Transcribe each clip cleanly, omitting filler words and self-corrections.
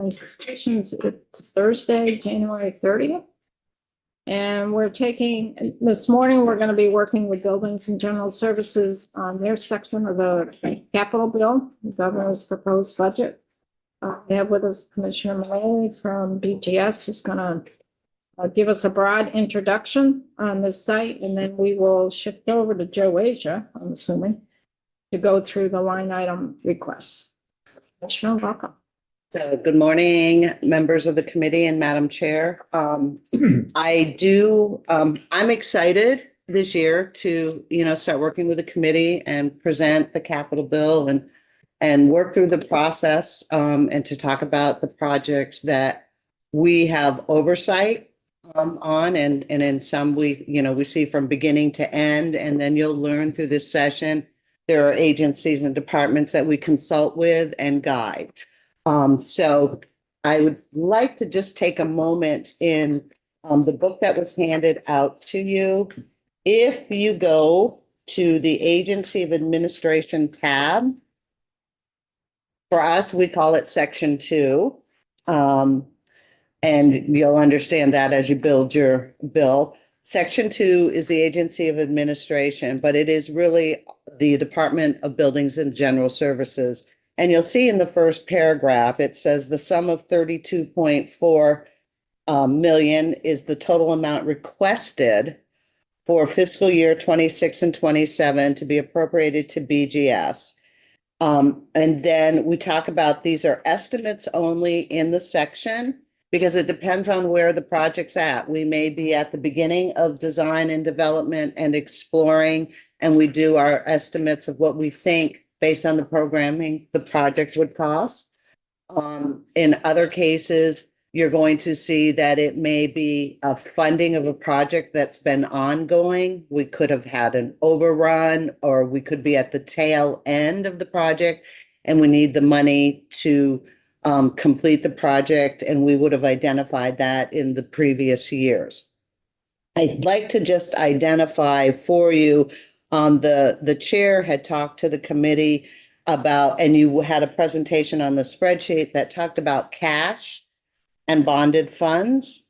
Institutions, it's Thursday, January 30th. And this morning, we're going to be working with Buildings and General Services on their section of the capital bill, the governor's proposed budget. We have with us Commissioner Maloney from BGS, who's going to give us a broad introduction on this site, and then we will shift over to Joe Asia, I'm assuming, to go through the line item requests. Commissioner, welcome. So good morning, members of the committee and Madam Chair. I'm excited this year to, start working with the committee and present the capital bill and work through the process and to talk about the projects that we have oversight on and in some we see from beginning to end, and then you'll learn through this session. There are agencies and departments that we consult with and guide. So I would like to just take a moment in the book that was handed out to you. If you go to the Agency of Administration tab, for us, we call it Section 2. And you'll understand that as you build your bill. Section 2 is the Agency of Administration, but it is really the Department of Buildings and General Services. And you'll see in the first paragraph, it says the sum of 32.4 million is the total amount requested for fiscal year 26 and 27 to be appropriated to BGS. And then we talk about these are estimates only in the section because it depends on where the project's at. We may be at the beginning of design and development and exploring, and we do our estimates of what we think based on the programming the project would cost. In other cases, you're going to see that it may be a funding of a project that's been ongoing. We could have had an overrun, or we could be at the tail end of the project and we need the money to complete the project, and we would have identified that in the previous years. I'd like to just identify for you, the chair had talked to the committee about, and you had a presentation on the spreadsheet that talked about cash and bonded funds.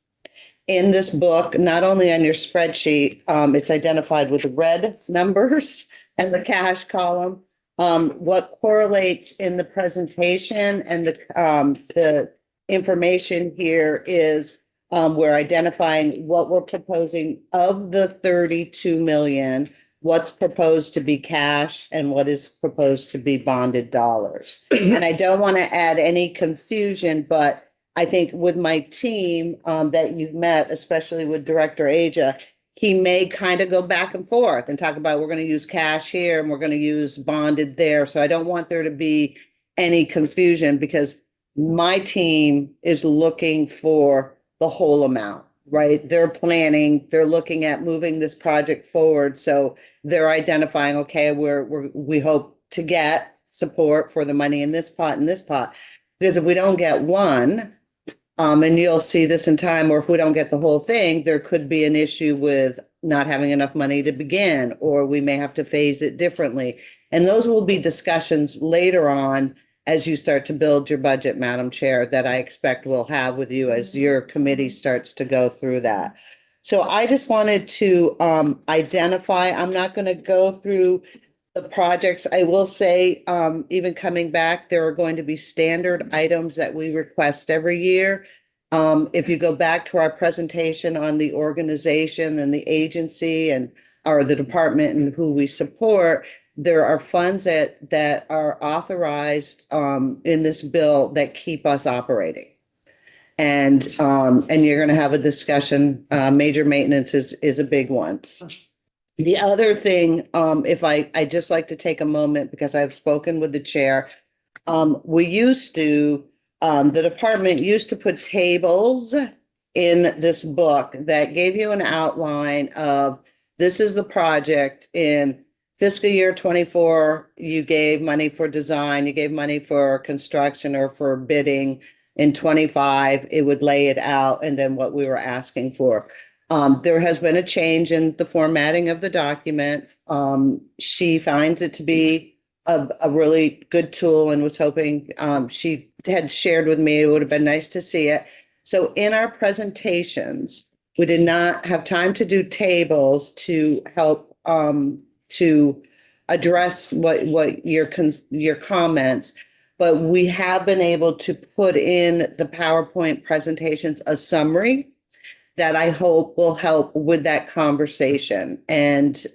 In this book, not only on your spreadsheet, it's identified with the red numbers and the cash column. What correlates in the presentation and the information here is we're identifying what we're proposing of the 32 million, what's proposed to be cash and what is proposed to be bonded dollars. And I don't want to add any confusion, but I think with my team that you've met, especially with Director Aja, he may kind of go back and forth and talk about we're going to use cash here and we're going to use bonded there. So I don't want there to be any confusion because my team is looking for the whole amount, right? They're planning, they're looking at moving this project forward. So they're identifying, okay, we hope to get support for the money in this pot and this pot. Because if we don't get one, and you'll see this in time, or if we don't get the whole thing, there could be an issue with not having enough money to begin, or we may have to phase it differently. And those will be discussions later on as you start to build your budget, Madam Chair, that I expect we'll have with you as your committee starts to go through that. So I just wanted to identify, I'm not going to go through the projects. I will say, even coming back, there are going to be standard items that we request every year. If you go back to our presentation on the organization and the agency or the department and who we support, there are funds that are authorized in this bill that keep us operating. And you're going to have a discussion. Major maintenance is a big one. The other thing, if I just like to take a moment because I've spoken with the chair, we used to, the department used to put tables in this book that gave you an outline of this is the project in fiscal year 24. You gave money for design, you gave money for construction or for bidding. In 25, it would lay it out and then what we were asking for. There has been a change in the formatting of the document. She finds it to be a really good tool and was hoping she had shared with me. It would have been nice to see it. So in our presentations, we did not have time to do tables to help to address what your comments. But we have been able to put in the PowerPoint presentations, a summary that I hope will help with that conversation. And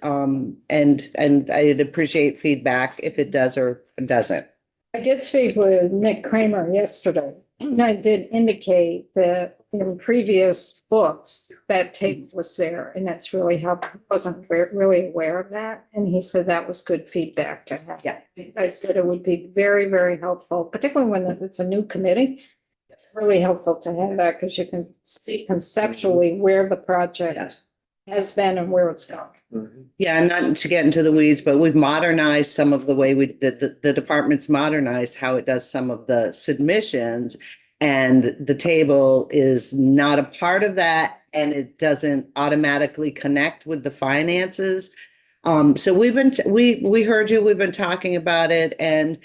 I'd appreciate feedback if it does or doesn't. I did speak with Nick Kramer yesterday, and I did indicate that in previous books, that tape was there, and that's really helped. I wasn't really aware of that, and he said that was good feedback to have. Yeah. I said it would be very, very helpful, particularly when it's a new committee. Really helpful to have that because you can see conceptually where the project has been and where it's going. Yeah, not to get into the weeds, but we've modernized some of the way the department's modernized how it does some of the submissions. And the table is not a part of that, and it doesn't automatically connect with the finances. So we heard you, we've been talking about it, and,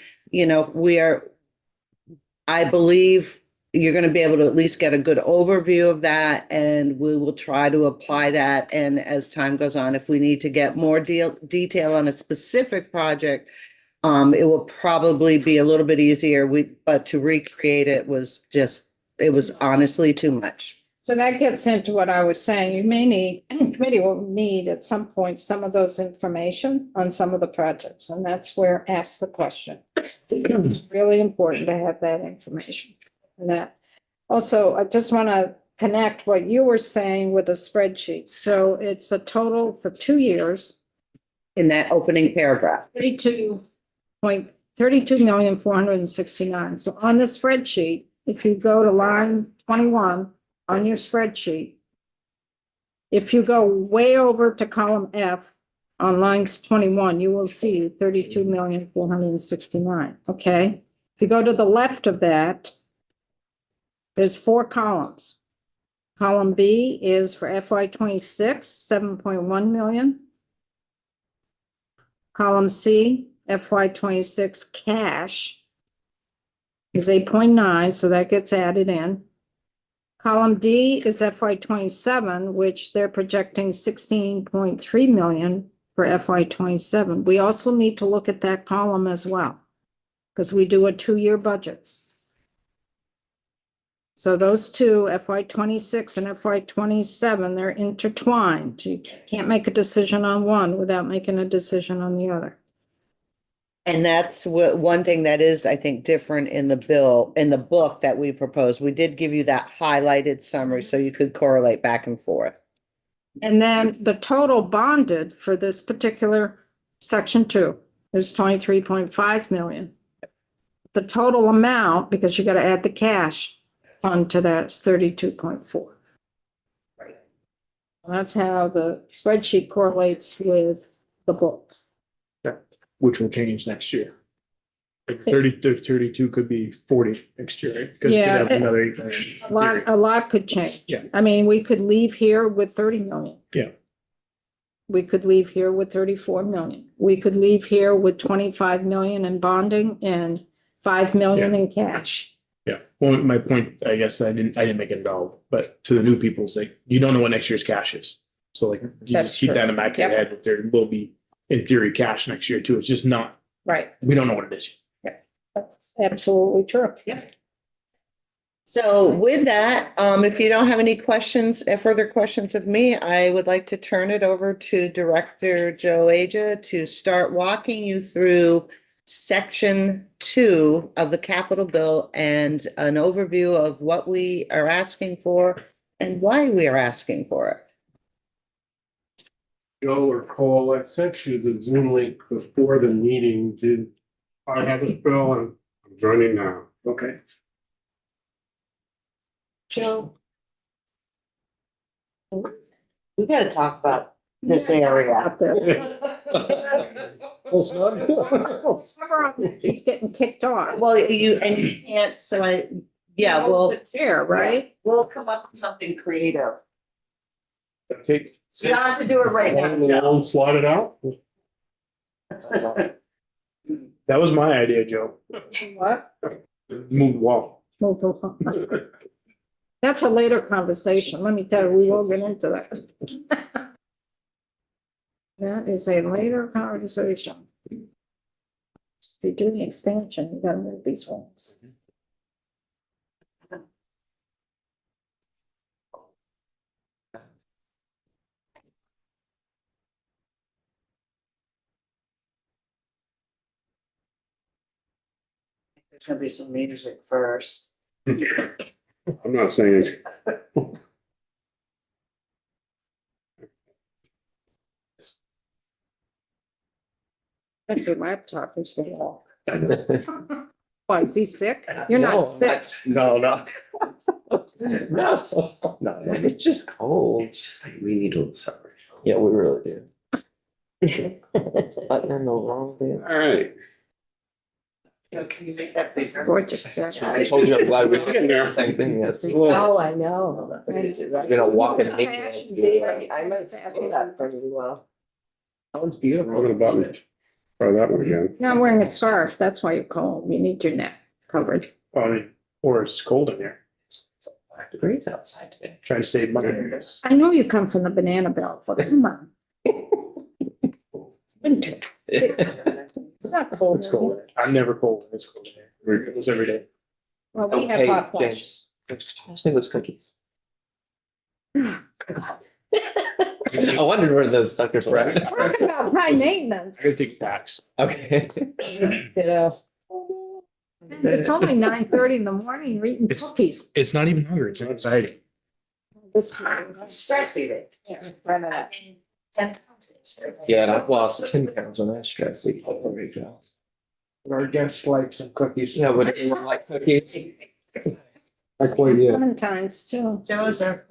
I believe you're going to be able to at least get a good overview of that, and we will try to apply that. And as time goes on, if we need to get more detail on a specific project, it will probably be a little bit easier. But to recreate it was honestly too much. So that gets into what I was saying. You may need, committee will need at some point some of those information on some of the projects, and that's where ask the question. It's really important to have that information. And that also, I just want to connect what you were saying with the spreadsheet. So it's a total for 2 years, In that opening paragraph. 32,469. So on the spreadsheet, if you go to line 21 on your spreadsheet, if you go way over to column F on lines 21, you will see 32,469. Okay. If you go to the left of that, there's 4 columns. Column B is for FY 26, 7.1 million. Column C, FY 26 cash is 8.9, so that gets added in. Column D is FY 27, which they're projecting 16.3 million for FY 27. We also need to look at that column as well, because we do a 2-year budgets. So those two, FY 26 and FY 27, they're intertwined. You can't make a decision on one without making a decision on the other. And that's one thing that is, I think, different in the book that we proposed. We did give you that highlighted summary so you could correlate back and forth. And then the total bonded for this particular section 2 is 23.5 million. The total amount, because you got to add the cash fund to that, is 32.4. Right. That's how the spreadsheet correlates with the book. Which will change next year. Like 32 could be 40 next year, right? Because Yeah, another 8 million. A lot could change. Yeah. I mean, we could leave here with 30 million. Yeah. We could leave here with 34 million. We could leave here with 25 million in bonding and 5 million in cash. Yeah. Well, my point, I guess I didn't make it involved, but to the new people, it's like, you don't know what next year's cash is. So like, you That's just keep true. that in the back of your Yep. head that there will be, in theory, cash next year too. It's just not, Right. we don't know what it is. That's absolutely true. So with that, if you don't have any questions, further questions of me, I would like to turn it over to Director Joe Aja to start walking you through section 2 of the capital bill and an overview of what we are asking for and why we are asking for it. Joe or Cole, I sent you the Zoom link before the meeting. Did I have it, Bill? I'm joining now. Okay. Joe. We gotta talk about this area. Out there. Well, it's not. He's getting kicked off. Well, you can't, so The chair, right? we'll come up with something creative. Okay. You don't have to do it right now. I'll slot it out. That was my idea, Joe. What? Move the wall. Move the wall. That's a later conversation. Let me tell you, we will get into that. That is a later conversation. If you're doing expansion, you gotta move these walls. There's gonna be some music first. I'm not saying. That's your laptop is the wall. Why, is he sick? You're not sick. No, no. No, no, it's just cold. It's just like we need a little summer. Yeah, we really do. But in the wrong day. All right. Can you make that It's gorgeous. I told you I'm glad we Getting did there. the same thing yesterday. Oh, I know. You know, walking. I might do that pretty well. Sounds I'm beautiful. gonna button. Try that one again. Now I'm wearing a scarf. That's why you're cold. You need your neck covered. Or it's cold in there. It's 5 degrees outside today. Try to save money. I know you come from the banana belt, but come on. It's winter. It's not cold. It's cold. I'm never cold. It's cold in there. It was every day. Well, we have Hey, hot flashes. James, pass me those cookies. I wondered where those suckers were. Right. Talk about high maintenance. I gotta take tax. Okay. It's only 9:30 in the morning. You're eating cookies. It's not even hunger. It's anxiety. This Stress eating. Run that. Yeah, and I've lost 10 pounds on that stress. Eat. Our guests like some cookies. Yeah, but everyone like cookies. Not quite yet. Clementines too. Joe's are.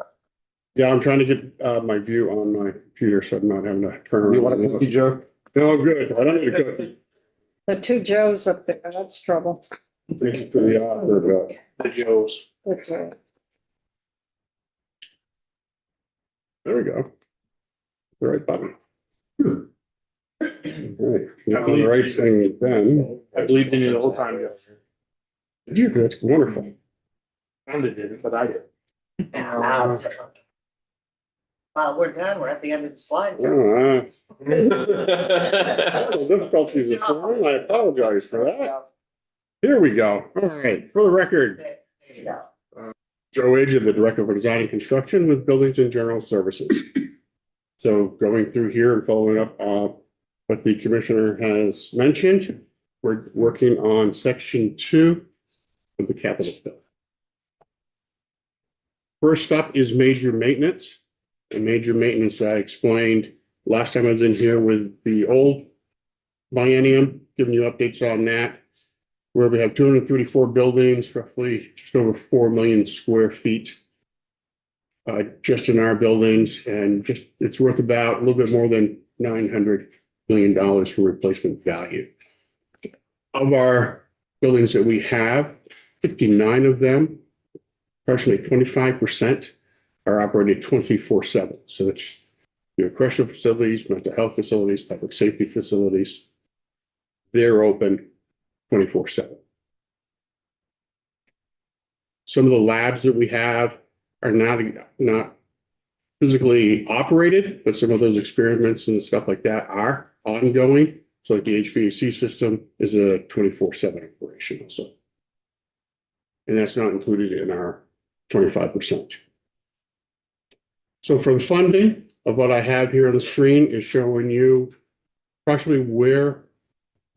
Yeah, I'm trying to get my view on my computer, so I'm not having to turn around. You want a cookie, Joe? No, I'm good. I don't need a cookie. The two Joes up there, that's trouble. Thank you for the offer, The Joes. Okay. there we go. The right button. Right, not the right thing then. I believed in you the whole time, Joe. Did you? That's wonderful. Founded didn't, but I did. Well, we're done. We're at the end of the slide. Oh, Technical difficulties this morning. I apologize for that. Here we go. All right, for the record, There you go. Joe Agee, the Director for Design and Construction with Buildings and General Services. So going through here and following up what the Commissioner has mentioned, we're working on section 2 of the capital bill. First up is major maintenance. And major maintenance, I explained last time I was in here with the old biennium, giving you updates on that. Where we have 234 buildings, roughly just over 4 million square feet. Just in our buildings, and just it's worth about a little bit more than $900 million for replacement value. Of our buildings that we have, 59 of them, approximately 25% are operated 24/7. So it's correctional facilities, mental health facilities, public safety facilities. They're open 24/7. Some of the labs that we have are not physically operated, but some of those experiments and stuff like that are ongoing. So like the HVAC system is a 24/7 operation also. And that's not included in our 25%. So for the funding of what I have here on the screen is showing you approximately where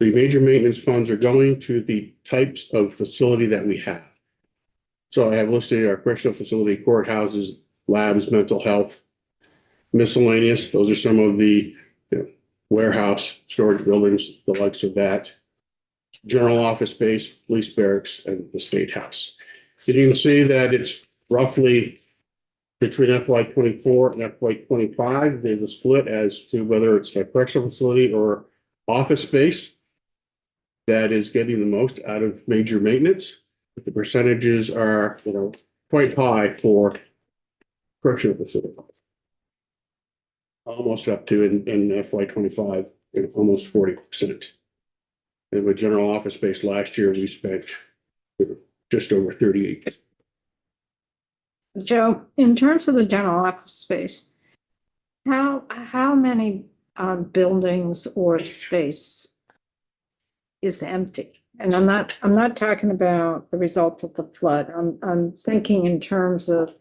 the major maintenance funds are going to the types of facility that we have. So I have listed our correctional facility, courthouses, labs, mental health, miscellaneous. Those are some of the warehouse, storage buildings, the likes of that. General office space, police barracks, and the state house. So you can see that it's roughly between FY 24 and FY 25. There's a split as to whether it's a correctional facility or office space that is getting the most out of major maintenance. The percentages are, quite high for correctional facility. Almost up to in FY 25, almost 40%. And with general office space last year, we spent just over 38. Joe, in terms of the general office space, how many buildings or space is empty? And I'm not talking about the result of the flood. I'm thinking in terms of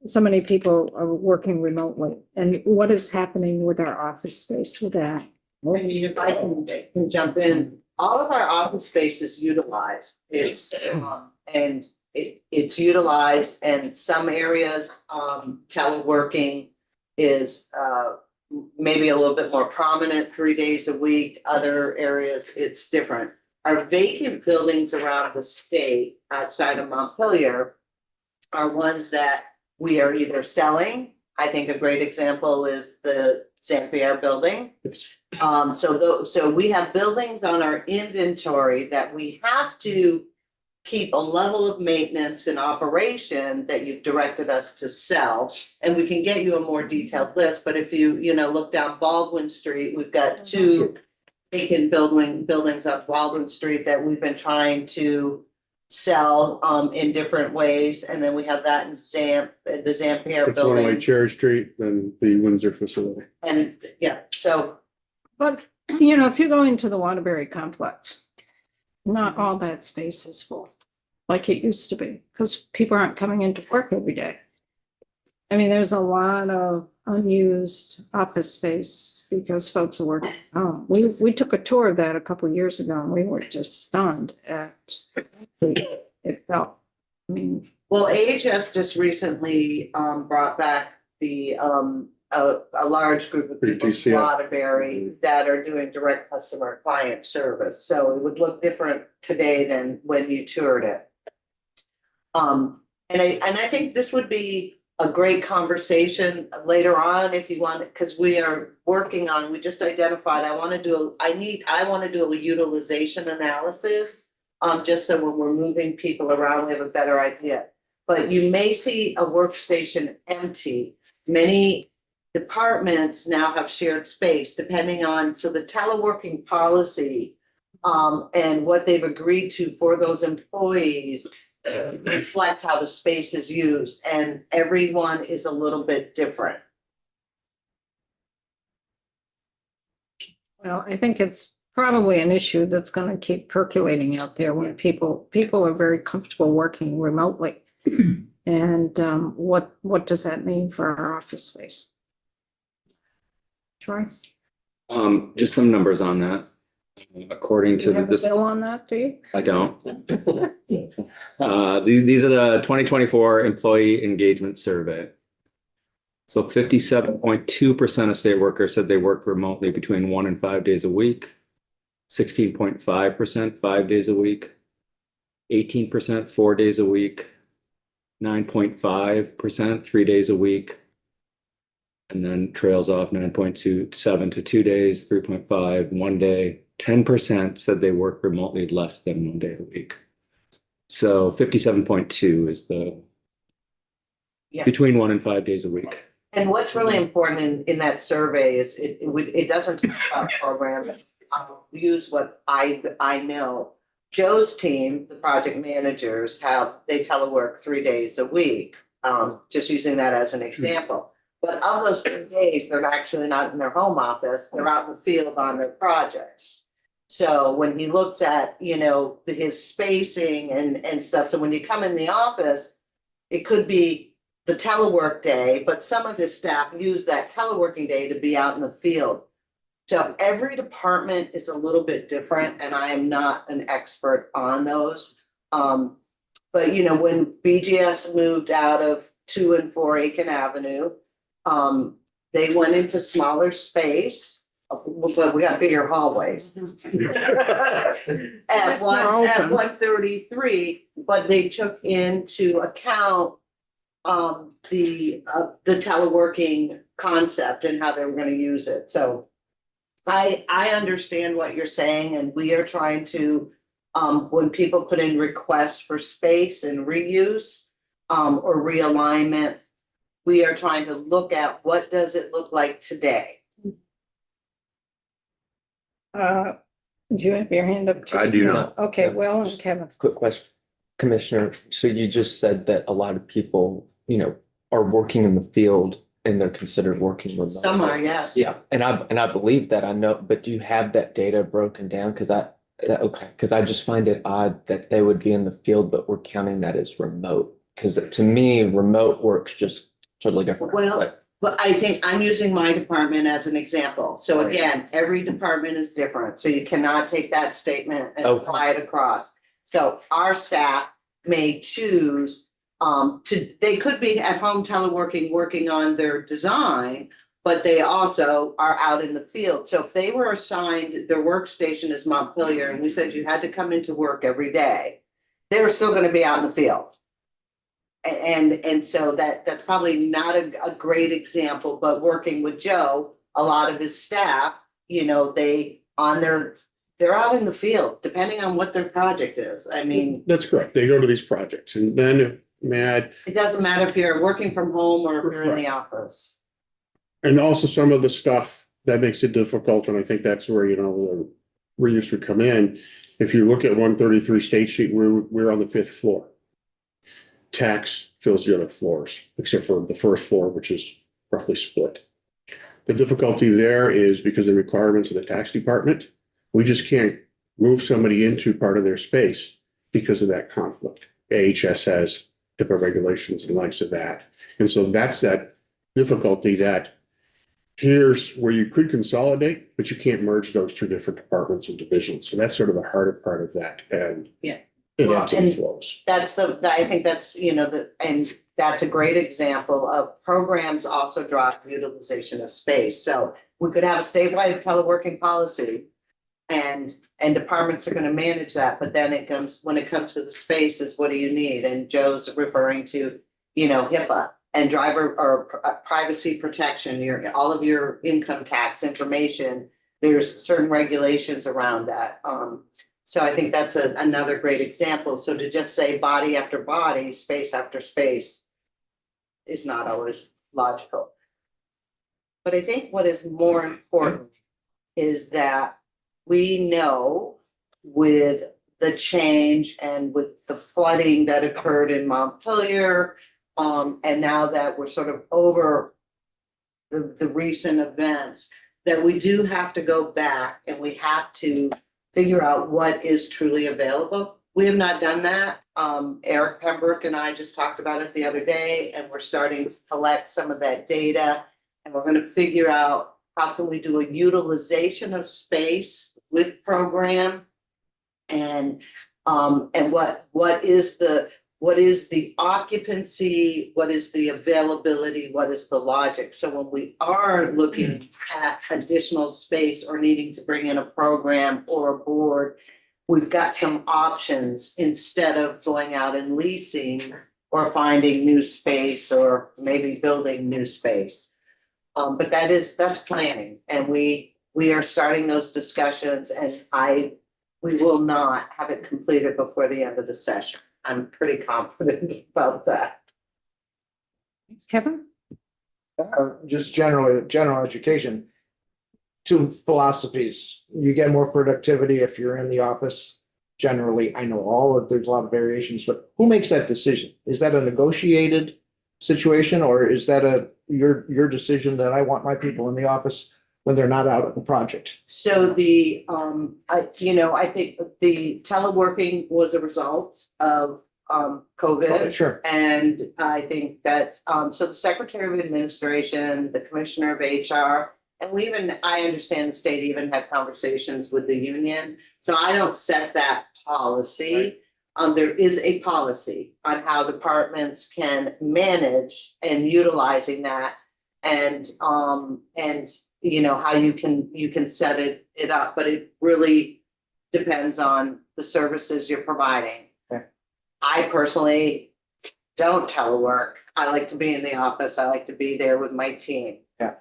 so many people are working remotely, and what is happening with our office space with that? I mean, if I can jump in, all of our office space is utilized. It's utilized, and some areas, teleworking is maybe a little bit more prominent 3 days a week. Other areas, it's different. Our vacant buildings around the state outside of Montpelier are ones that we are either selling. I think a great example is the Zampier building. So we have buildings on our inventory that we have to keep a level of maintenance and operation that you've directed us to sell. And we can get you a more detailed list, but if you look down Baldwin Street, we've got two vacant buildings on Baldwin Street that we've been trying to sell in different ways. And then we have that in the Zampier It's one like building. Cherry Street, then the Windsor facility. And yeah, so But, if you go into the Waterbury complex, not all that space is full, like it used to be, because people aren't coming into work every day. I mean, there's a lot of unused office space because folks are working. Oh, we took a tour of that a couple of years ago, and we were just stunned at it felt. I mean, well, AHS just recently brought back the a large group of people from TCF. Waterbury that are doing direct customer client service. So it would look different today than when you toured it. And I think this would be a great conversation later on if you want, because we just identified, I want to do a utilization analysis. Just so when we're moving people around, we have a better idea. But you may see a workstation empty. Many departments now have shared space depending on, so the teleworking policy and what they've agreed to for those employees reflect how the space is used, and everyone is a little bit different. well, I think it's probably an issue that's going to keep percolating out there when people are very comfortable working remotely. And what does that mean for our office space? Troy, Just some numbers on that. According do to you have a this, bill on that, do you? I don't. These are the 2024 employee engagement survey. So 57.2% of state workers said they worked remotely between 1 and 5 days a week. 16.5% 5 days a week. 18% 4 days a week. 9.5% 3 days a week. And then trails off 9.27 to 2 days, 3.5 1 day. 10% said they work remotely less than 1 day a week. So 57.2 is the Yeah. between 1 and 5 days a week. And what's really important in that survey is it doesn't talk about programs. I'll use what I know. Joe's team, the project managers, they telework 3 days a week. Just using that as an example. But of those 3 days, they're actually not in their home office, they're out in the field on their projects. So when he looks at, his spacing and stuff, so when you come in the office, it could be the telework day, but some of his staff use that teleworking day to be out in the field. So every department is a little bit different, and I am not an expert on those. But when BGS moved out of 2 and 4 Aiken Avenue, they went into smaller space, but we got bigger hallways. At 133, but they took into account the teleworking concept and how they were going to use it. So I understand what you're saying, and we are trying to, when people put in requests for space and reuse or realignment, we are trying to look at what does it look like today. Do you have your hand up? too? I do not. Okay, Will and Kevin. Quick question. Commissioner, so you just said that a lot of people, are working in the field and they're considered working remote. Some are, yes. Yeah, and I believe that, I know, but do you have that data broken down? Because I just find it odd that they would be in the field, but we're counting that as remote. Because to me, remote work's just totally different. Well, But But I think I'm using my department as an example. So Right. again, every department is different, so you cannot take that statement and Okay. apply it across. So our staff may choose they could be at home teleworking, working on their design, but they also are out in the field. So if they were assigned, their workstation is Montpelier, and we said you had to come into work every day, they were still gonna be out in the field. And so that's probably not a great example, but working with Joe, a lot of his staff, they're out in the field, depending on what their project is. I mean, That's correct. They go to these projects and then Mad, it doesn't matter if you're working from home or if you're in the office. and also some of the stuff that makes it difficult, and I think that's where, the reuse would come in. If you look at 133 State Street, we're on the 5th floor. Tax fills the other floors, except for the first floor, which is roughly split. The difficulty there is because of the requirements of the tax department, we just can't move somebody into part of their space because of that conflict. AHS has HIPAA regulations and likes of that. And so that's that difficulty that here's where you could consolidate, but you can't merge those two different departments and divisions. So that's sort of the harder part of that. And Yeah. it Well, ebbs and and flows. I think that's, and that's a great example of programs also drive utilization of space. So we could have a statewide teleworking policy. And departments are gonna manage that, but then when it comes to the spaces, what do you need? And Joe's referring to, HIPAA and driver or privacy protection, all of your income tax information. There's certain regulations around that. So I think that's another great example. So to just say body after body, space after space is not always logical. But I think what is more important is that we know with the change and with the flooding that occurred in Montpelier, and now that we're sort of over the recent events, that we do have to go back and we have to figure out what is truly available. We have not done that. Eric Pembroke and I just talked about it the other day, and we're starting to collect some of that data. And we're gonna figure out how can we do a utilization of space with program? And what is the occupancy, what is the availability, what is the logic? So when we are looking at additional space or needing to bring in a program or a board, we've got some options instead of going out and leasing or finding new space or maybe building new space. But that's planning, and we are starting those discussions, and we will not have it completed before the end of the session. I'm pretty confident about that. Kevin? Just general education. Two philosophies. You get more productivity if you're in the office. Generally, I know there's a lot of variations, but who makes that decision? Is that a negotiated situation, or is that your decision that I want my people in the office when they're not out at the project? So I think the teleworking was a result of COVID. Sure. And I think that, so the Secretary of Administration, the Commissioner of HR, and I understand the state even had conversations with the union. So I don't set that policy. There is a policy on how departments can manage and utilizing that. And how you can set it up, but it really depends on the services you're providing. Okay. I personally don't telework. I like to be in the office. I like to be there with my team. Yeah.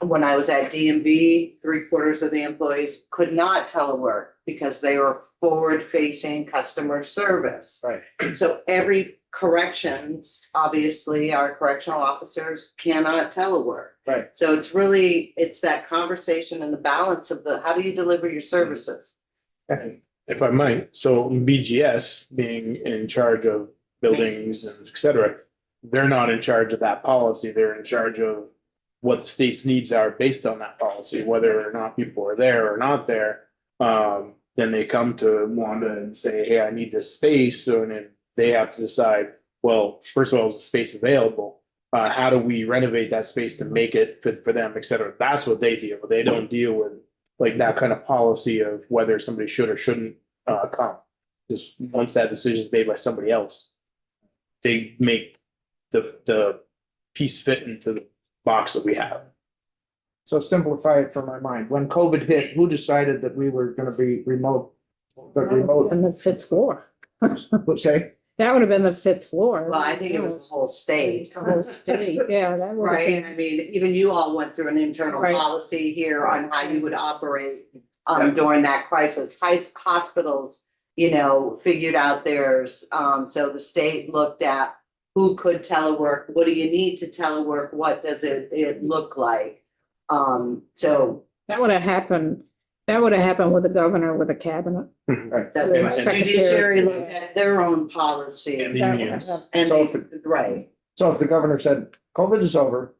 When I was at DMV, 3/4 of the employees could not telework because they were forward-facing customer service. Right. So every corrections, obviously, our correctional officers cannot telework. Right. So it's that conversation and the balance of how do you deliver your services? Okay. If I might, so BGS being in charge of buildings and et cetera, they're not in charge of that policy. They're in charge of what the state's needs are based on that policy, whether or not people are there or not there. Then they come to Wanda and say, hey, I need this space. So then they have to decide, well, first of all, is the space available? How do we renovate that space to make it fit for them, et cetera? That's what they deal with. They don't deal with like that kind of policy of whether somebody should or shouldn't come. Just once that decision is made by somebody else, they make the piece fit into the box that we have. So simplify it for my mind. When COVID hit, who decided that we were gonna be remote? The remote, And the fifth floor. let's say, That would have been the fifth floor. Well, I think it was the whole state. The whole state, yeah, that would have Right, been. I mean, even you all went through an internal Right. policy here on how you would operate during that crisis. Hospitals, figured out theirs. So the state looked at who could telework, what do you need to telework, what does it look like? So That would have happened with the governor, with the cabinet. right. that The the secretary. judiciary looked at their own policy And the That would unions. have- and So they, right. So if the governor said, COVID is over,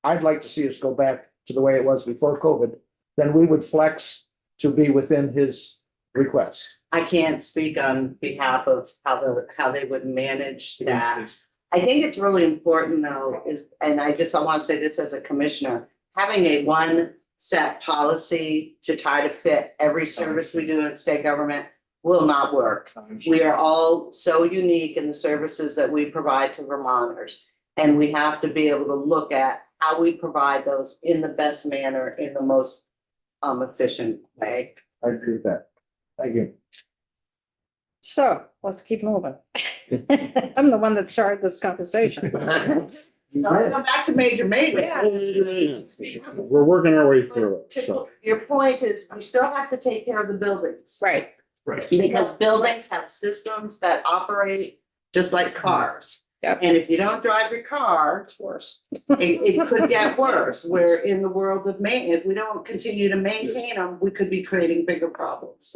I'd like to see us go back to the way it was before COVID, then we would flex to be within his request. I can't speak on behalf of how they would manage that. I think it's really important though, and I want to say this as a commissioner, having a one set policy to try to fit every service we do in state government will not work. We are all so unique in the services that we provide to Vermonters. And we have to be able to look at how we provide those in the best manner, in the most efficient way. I agree with that. Thank you. So, let's keep moving. I'm the one that started this conversation. So let's go back to major maintenance. We're working our way through it, so. Your point is, we still have to take care of the buildings. Right, Because buildings have systems that operate just like cars. Yep. And if you don't drive your car, it's worse. it could get worse, where in the world of maintenance, if we don't continue to maintain them, we could be creating bigger problems.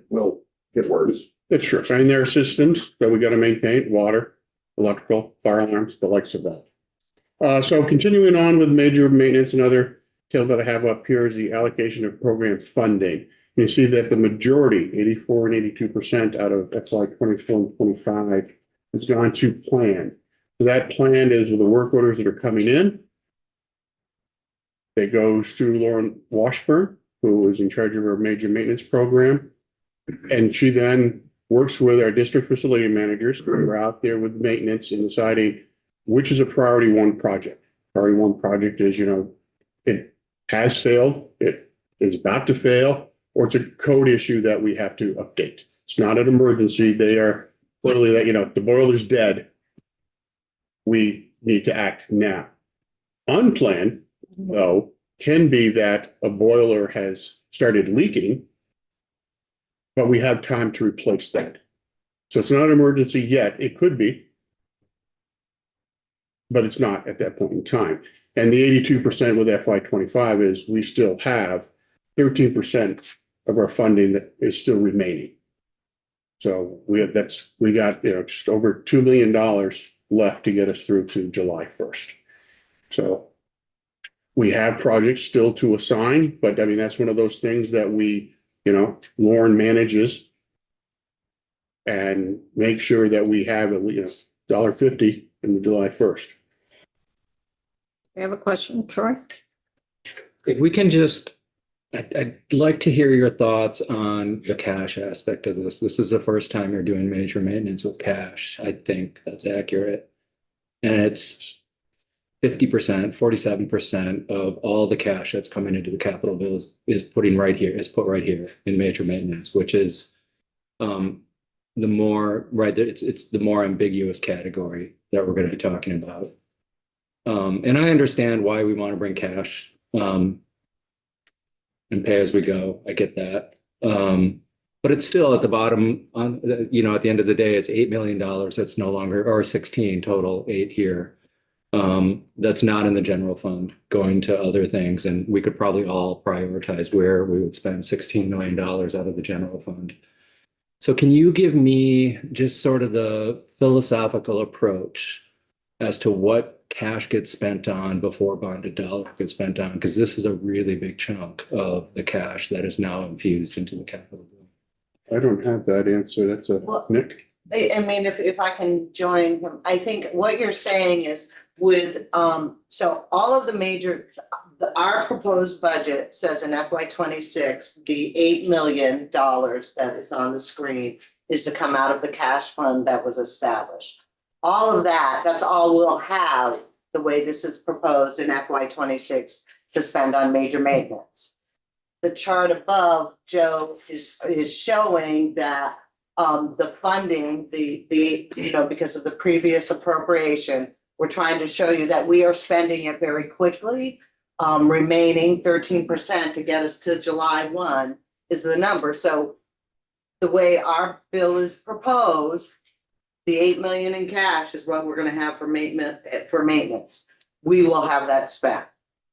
Will get worse. It's true. I mean, there are systems that we gotta maintain, water, electrical, fire alarms, the likes of that. So continuing on with major maintenance and other tail that I have up here is the allocation of program funding. You see that the majority, 84 and 82% out of FY 24 and 25 has gone to plan. So that plan is with the work orders that are coming in. It goes to Lauren Washburn, who is in charge of our major maintenance program. And she then works with our district facility managers who are out there with maintenance and deciding which is a priority one project. Priority one project is, it has failed, it is about to fail, or it's a code issue that we have to update. It's not an emergency. They are literally that, the boiler's dead. We need to act now. Unplanned, though, can be that a boiler has started leaking, but we have time to replace that. So it's not an emergency yet. It could be, but it's not at that point in time. And the 82% with FY 25 is we still have 13% of our funding that is still remaining. So we got, just over $2 million left to get us through to July 1st. So we have projects still to assign, but I mean, that's one of those things that we, Lauren manages and make sure that we have at least $1.50 in the July 1st. You have a question, Troy? If we can just, I'd like to hear your thoughts on the cash aspect of this. This is the first time you're doing major maintenance with cash. I think that's accurate. And it's 50%, 47% of all the cash that's coming into the capital bill is put right here in major maintenance, which is the more, right, it's the more ambiguous category that we're going to be talking about. And I understand why we want to bring cash and pay as we go. I get that. But it's still at the bottom at the end of the day, it's $8 million. That's no longer, or 16 total, 8 here. that's not in the general fund, going to other things, and we could probably all prioritize where we would spend $16 million out of the general fund. So can you give me just sort of the philosophical approach as to what cash gets spent on before bonded dollars gets spent on? Because this is a really big chunk of the cash that is now infused into the capital bill. I don't have that answer. That's a Well- Nick. I mean, if I can join him, I think what you're saying is with, so all of the major, our proposed budget says in FY 26, the $8 million that is on the screen is to come out of the cash fund that was established. All of that, that's all we'll have, the way this is proposed in FY 26 to spend on major maintenance. The chart above, Joe, is showing that the funding, because of the previous appropriation, we're trying to show you that we are spending it very quickly. Remaining 13% to get us to July 1 is the number. So the way our bill is proposed, the 8 million in cash is what we're gonna have for maintenance. We will have that spent.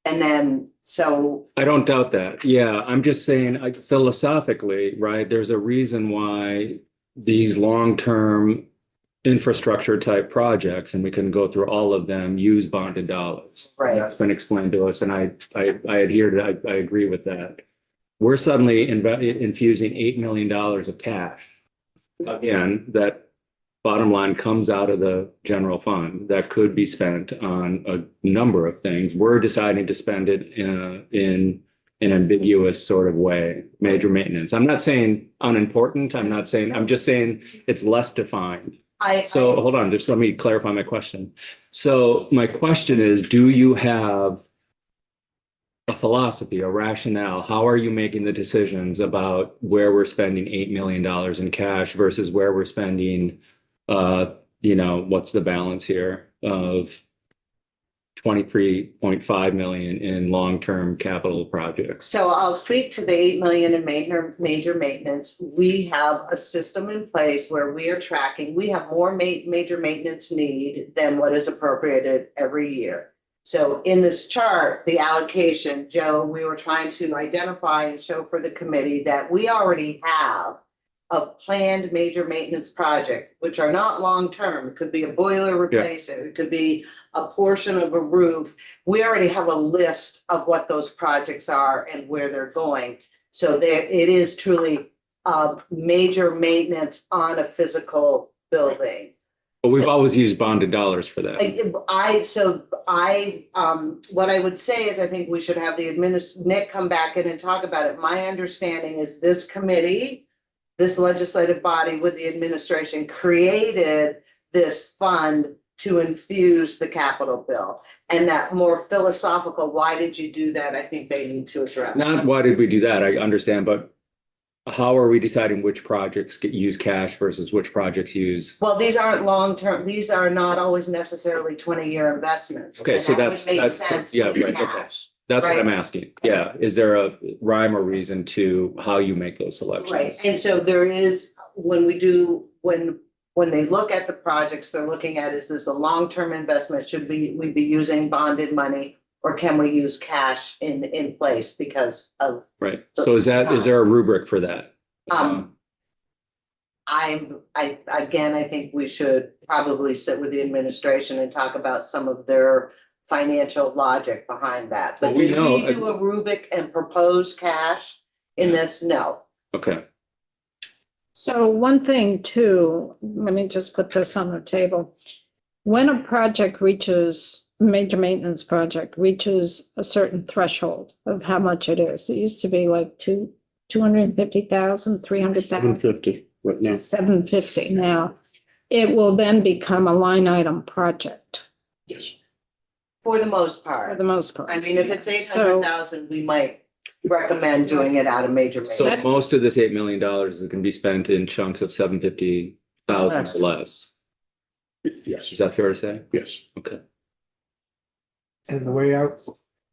And then, so I don't doubt that. Yeah, I'm just saying, philosophically, right, there's a reason why these long-term infrastructure type projects, and we can go through all of them, use bonded dollars. Right. That's been explained to us, and I adhere to that. I agree with that. We're suddenly infusing $8 million of cash. Again, that bottom line comes out of the general fund that could be spent on a number of things. We're deciding to spend it in an ambiguous sort of way, major maintenance. I'm not saying unimportant. I'm just saying it's less defined. So hold on, just let me clarify my question. So my question is, do you have a philosophy, a rationale? How are you making the decisions about where we're spending $8 million in cash versus where we're spending, what's the balance here of 23.5 million in long-term capital projects? So I'll speak to the 8 million in major maintenance. We have a system in place where we are tracking, we have more major maintenance need than what is appropriated every year. So in this chart, the allocation, Joe, we were trying to identify and show for the committee that we already have a planned major maintenance project, which are not long-term. It could be a boiler replacement, it could be a portion of a roof. We already have a list of what those projects are and where they're going. So it is truly major maintenance on a physical building. But we've always used bonded dollars for that. What I would say is I think we should have the Nick come back in and talk about it. My understanding is this committee, this legislative body with the administration created this fund to infuse the capital bill. And that more philosophical, why did you do that? I think they need to address. Not why did we do that, I understand, but how are we deciding which projects use cash versus which projects use? Well, these aren't long-term, these are not always necessarily 20-year investments. Okay, And so that would make that's, sense yeah, with right, okay. cash. That's what Right. I'm asking. Yeah, is there a rhyme or reason to how you make those selections? Right, and so there is, when they look at the projects, they're looking at, is this a long-term investment? Should we be using bonded money? Or can we use cash in place because of? Right, so is there a rubric for that? I think we should probably sit with the administration and talk about some of their financial logic behind that. But Well, we did know- we do a rubric and propose cash in this? No. Okay, So one thing too, let me just put this on the table. When a project reaches, major maintenance project reaches a certain threshold of how much it is, it used to be like 250,000, 300,000. 750 right now. 750 now. It will then become a line item project Yes. For the most for part. the most part. I mean, if it's So- 800,000, we might recommend doing it out of major so maintenance. most of this $8 million is going to be spent in chunks of 750,000 or less. Yes. Is that fair to say? Yes. Okay. And the way Go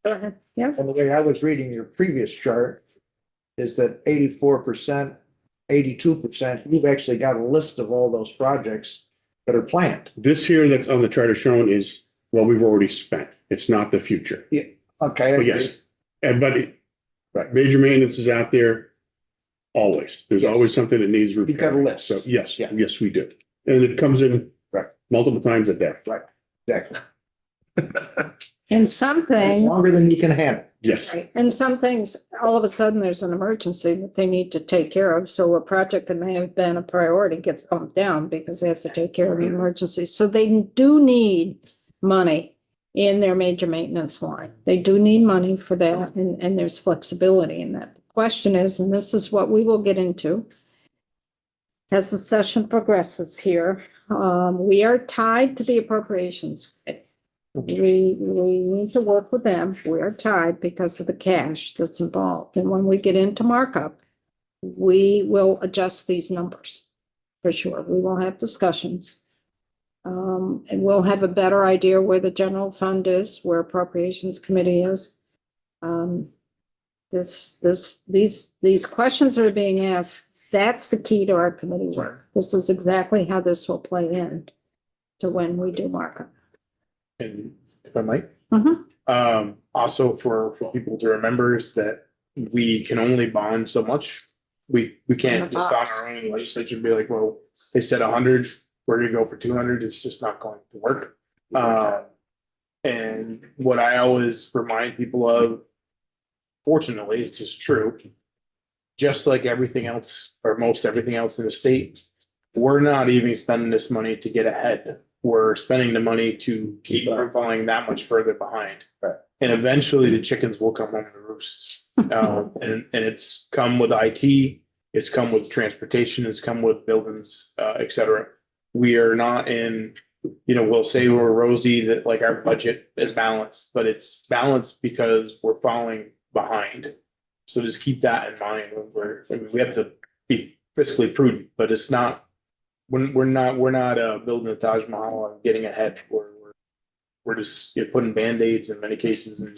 ahead. Yeah. and the way I was reading your previous chart is that 84%, 82%, you've actually got a list of all those projects that are planned. This here that's on the chart is shown is what we've already spent. It's not the future. Okay. But yes, right, major maintenance is out there always. There's Yes. always something that needs You've got a repairing. list. So yes, Yeah. yes, we do. And it comes in Right. multiple times a day. Exactly. And something, Longer than you can handle. Yes. right, and some things, all of a sudden, there's an emergency that they need to take care of. So a project that may have been a priority gets bumped down because they have to take care of the emergency. So they do need money in their major maintenance line. They do need money for that, and there's flexibility in that. The question is, and this is what we will get into as the session progresses here, we are tied to the appropriations committee. We need to work with them. We are tied because of the cash that's involved. And when we get into markup, we will adjust these numbers for sure. We will have discussions. And we'll have a better idea where the general fund is, where appropriations committee is. These questions that are being asked, that's the key to our committee work. This is exactly how this will play in to when we do markup. And if I might, Mhm. also for people to remember is that we can only bond so much. We can't just on our own legislature be like, well, they said 100, we're gonna go for 200. It's just not going to work. And what I always remind people of, fortunately, it's just true. Just like everything else, or most everything else in the state, we're not even spending this money to get ahead. We're spending the money to keep from falling that much further behind. Right. And eventually the chickens will come home to roost. And it's come with IT, it's come with transportation, it's come with buildings, et cetera. We are not in, we'll say we're rosy, that like our budget is balanced, but it's balanced because we're falling behind. So just keep that in mind when we have to be fiscally prudent, but it's not, we're not building a Taj Mahal and getting ahead. We're just putting Band-Aids in many cases and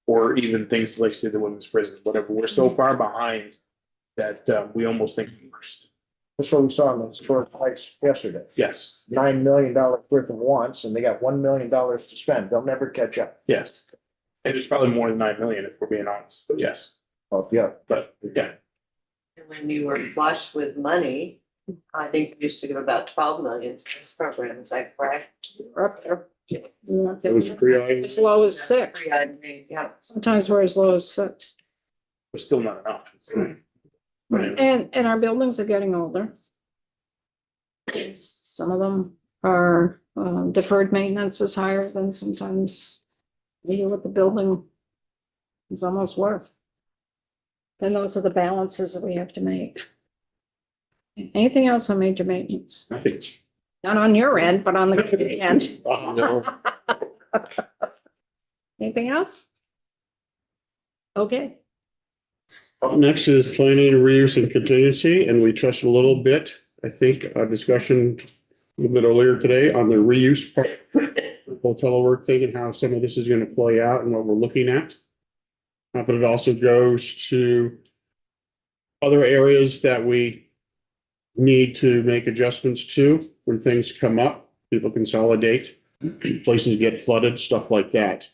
or even things like say the women's prison, whatever. We're so far behind that we almost think worst. That's what we saw in the historic heights yesterday. Yes, $9 million worth of wants, and they got $1 million to spend. They'll never catch up. yes. And it's probably more than 9 million if we're being honest, but yes, Oh, yeah. but yeah. And when you were flush with money, I think we used to give about 12 million to this program, is that correct? We're up there. It was pre-I. As low as 6. Yeah. Sometimes we're as low as 6. But still not enough. But anyway. And our buildings are getting older. Some of them are deferred maintenance is higher than sometimes what the building is almost worth. And those are the balances that we have to make. Anything else on major maintenance? I think. Not on your end, but on the committee end. No. Anything else? Okay. Up next is planning, reuse and contingency, and we touched a little bit, I think, a discussion a little bit earlier today on the reuse part, the whole telework thing and how some of this is going to play out and what we're looking at. But it also goes to other areas that we need to make adjustments to when things come up, people consolidate, places get flooded, stuff like that.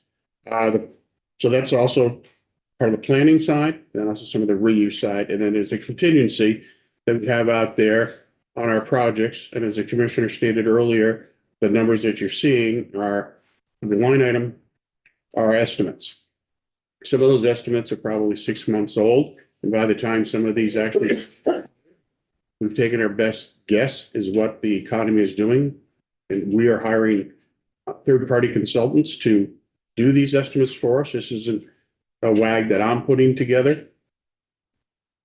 So that's also part of the planning side, and also some of the reuse side, and then there's a contingency that we have out there on our projects. And as the commissioner stated earlier, the numbers that you're seeing are the line item are estimates. Some of those estimates are probably 6 months old, and by the time some of these actually, we've taken our best guess is what the economy is doing, and we are hiring third-party consultants to do these estimates for us. This isn't a WAG that I'm putting together.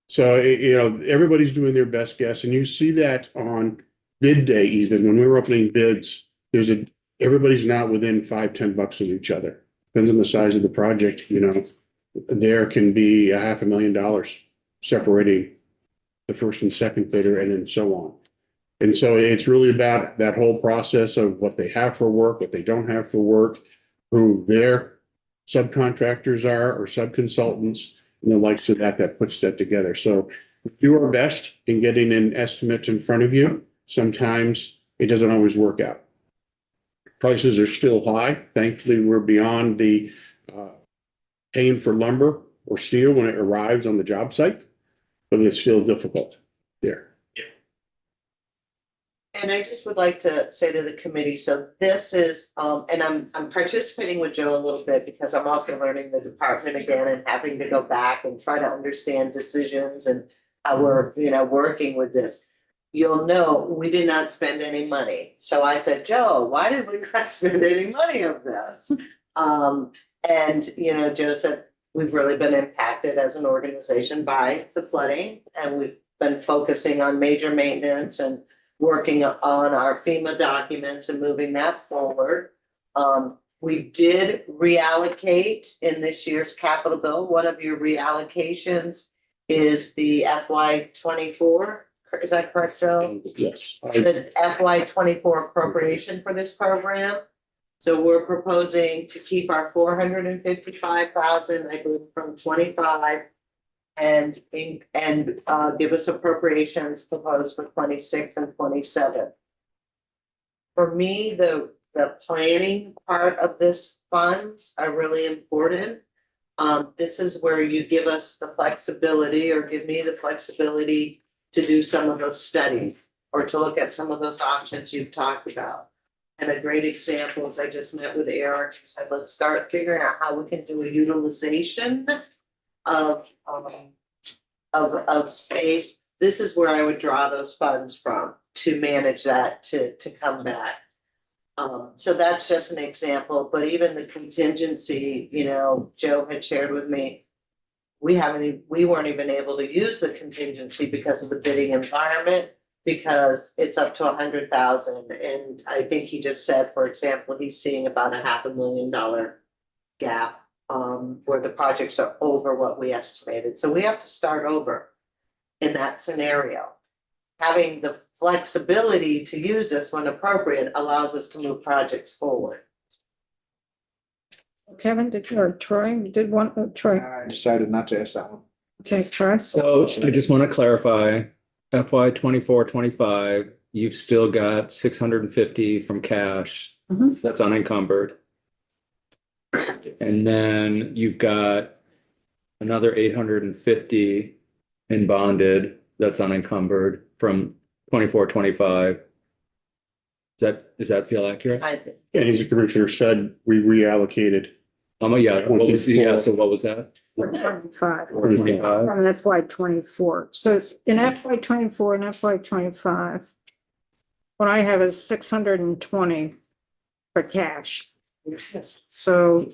So, everybody's doing their best guess, and you see that on bid day, even when we were opening bids, everybody's not within $5-10 of each other. Depends on the size of the project, there can be $500,000 separating the first and second bidder and then so on. And so it's really about that whole process of what they have for work, what they don't have for work, who their subcontractors are or subconsultants, and the likes of that puts that together. So we do our best in getting an estimate in front of you. Sometimes it doesn't always work out. prices are still high. Thankfully, we're beyond the paying for lumber or steel when it arrives on the job site, but it's still difficult there. And I just would like to say to the committee, so this is, and I'm participating with Joe a little bit because I'm also learning the department again and having to go back and try to understand decisions and how we're, working with this. You'll know, we did not spend any money. So I said, Joe, why did we not spend any money of this? And, Joe said, we've really been impacted as an organization by the flooding, and we've been focusing on major maintenance and working on our FEMA documents and moving that forward. We did reallocate in this year's capital bill. One of your reallocations is the FY 24. Is that correct, Joe? Yes. The FY 24 appropriation for this program. So we're proposing to keep our 455,000, I believe, from 25. And give us appropriations proposed for 26 and 27. For me, the planning part of this funds are really important. This is where you give us the flexibility, or give me the flexibility to do some of those studies or to look at some of those options you've talked about. And a great example is I just met with Eric and said, let's start figuring out how we can do a utilization of space. This is where I would draw those funds from to manage that, to come back. So that's just an example, but even the contingency, Joe had shared with me, we weren't even able to use the contingency because of the bidding environment, because it's up to 100,000. And I think he just said, for example, he's seeing about a $500,000 gap where the projects are over what we estimated. So we have to start over in that scenario. Having the flexibility to use this when appropriate allows us to move projects forward. Kevin, Troy, Troy, I decided not to ask that one. okay, Troy. So I just want to clarify, FY 24-25, you've still got 650 from cash. Mhm. That's unencumbered. And then you've got another 850 in bonded, that's unencumbered from 24-25. Does that feel accurate? And as the commissioner said, we reallocated. Yeah, what was so what was that? 25. 25? From FY 24. So in FY 24 and FY 25, what I have is 620 for cash. So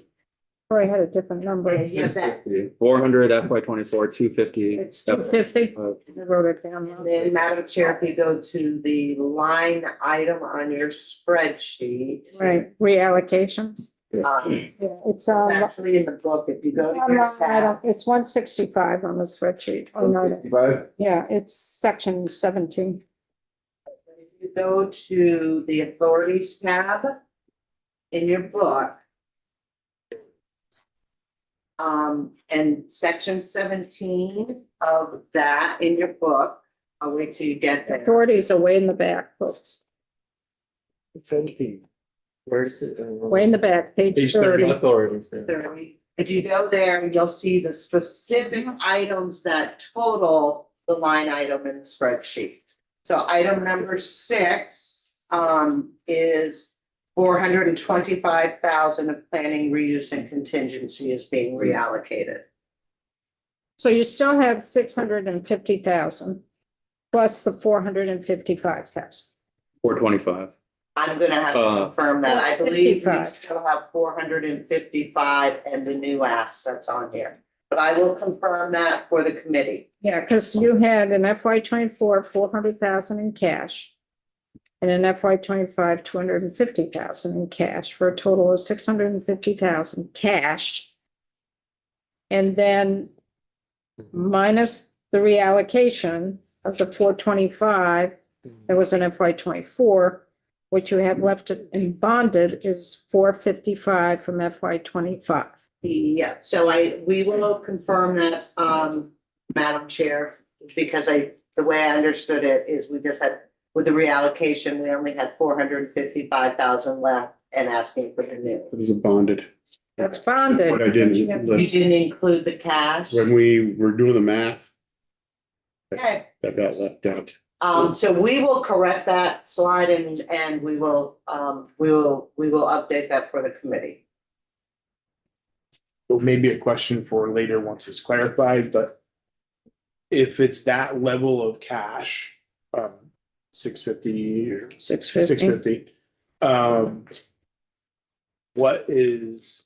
Troy had a different number. Yeah, that- 400 FY 24, 250. It's 250. Uh, I wrote it down. And then, Madam Chair, if you go to the line item on your spreadsheet. Right, reallocations. Yeah, Yeah, it's it's actually in the book, if you go to on your line item. tab. It's 165 on the spreadsheet. Oh, no, 65? yeah, it's section 17. If you go to the authorities tab in your book. And section 17 of that in your book, I'll wait till you get there. Authorities are way in the back, folks. It's empty. Where is it? Way in the back, page Page 30. 30. Authorities. 30. If you go there, you'll see the specific items that total the line item in the spreadsheet. So item number 6 is 425,000 of planning, reuse, and contingency is being reallocated. So you still have 650,000 plus the 455,000. 425. I'm gonna have to confirm that. I believe we 55. still have 455 and the new ask that's on here. But I will confirm that for the committee. Yeah, because you had in FY 24, 400,000 in cash. And in FY 25, 250,000 in cash for a total of 650,000 cash. And then minus the reallocation of the 425, that was in FY 24, what you have left in bonded is 455 from FY 25. Yeah, so we will confirm that, Madam Chair, because the way I understood it is we just had, with the reallocation, we only had 455,000 left. and asking for the new. It was a bonded. That's bonded. What I didn't, You didn't include the cash? when we were doing the math, Okay, that got left out. so we will correct that slide and we will update that for the committee. So maybe a question for later once it's clarified, but if it's that level of cash, 650 or 650, what is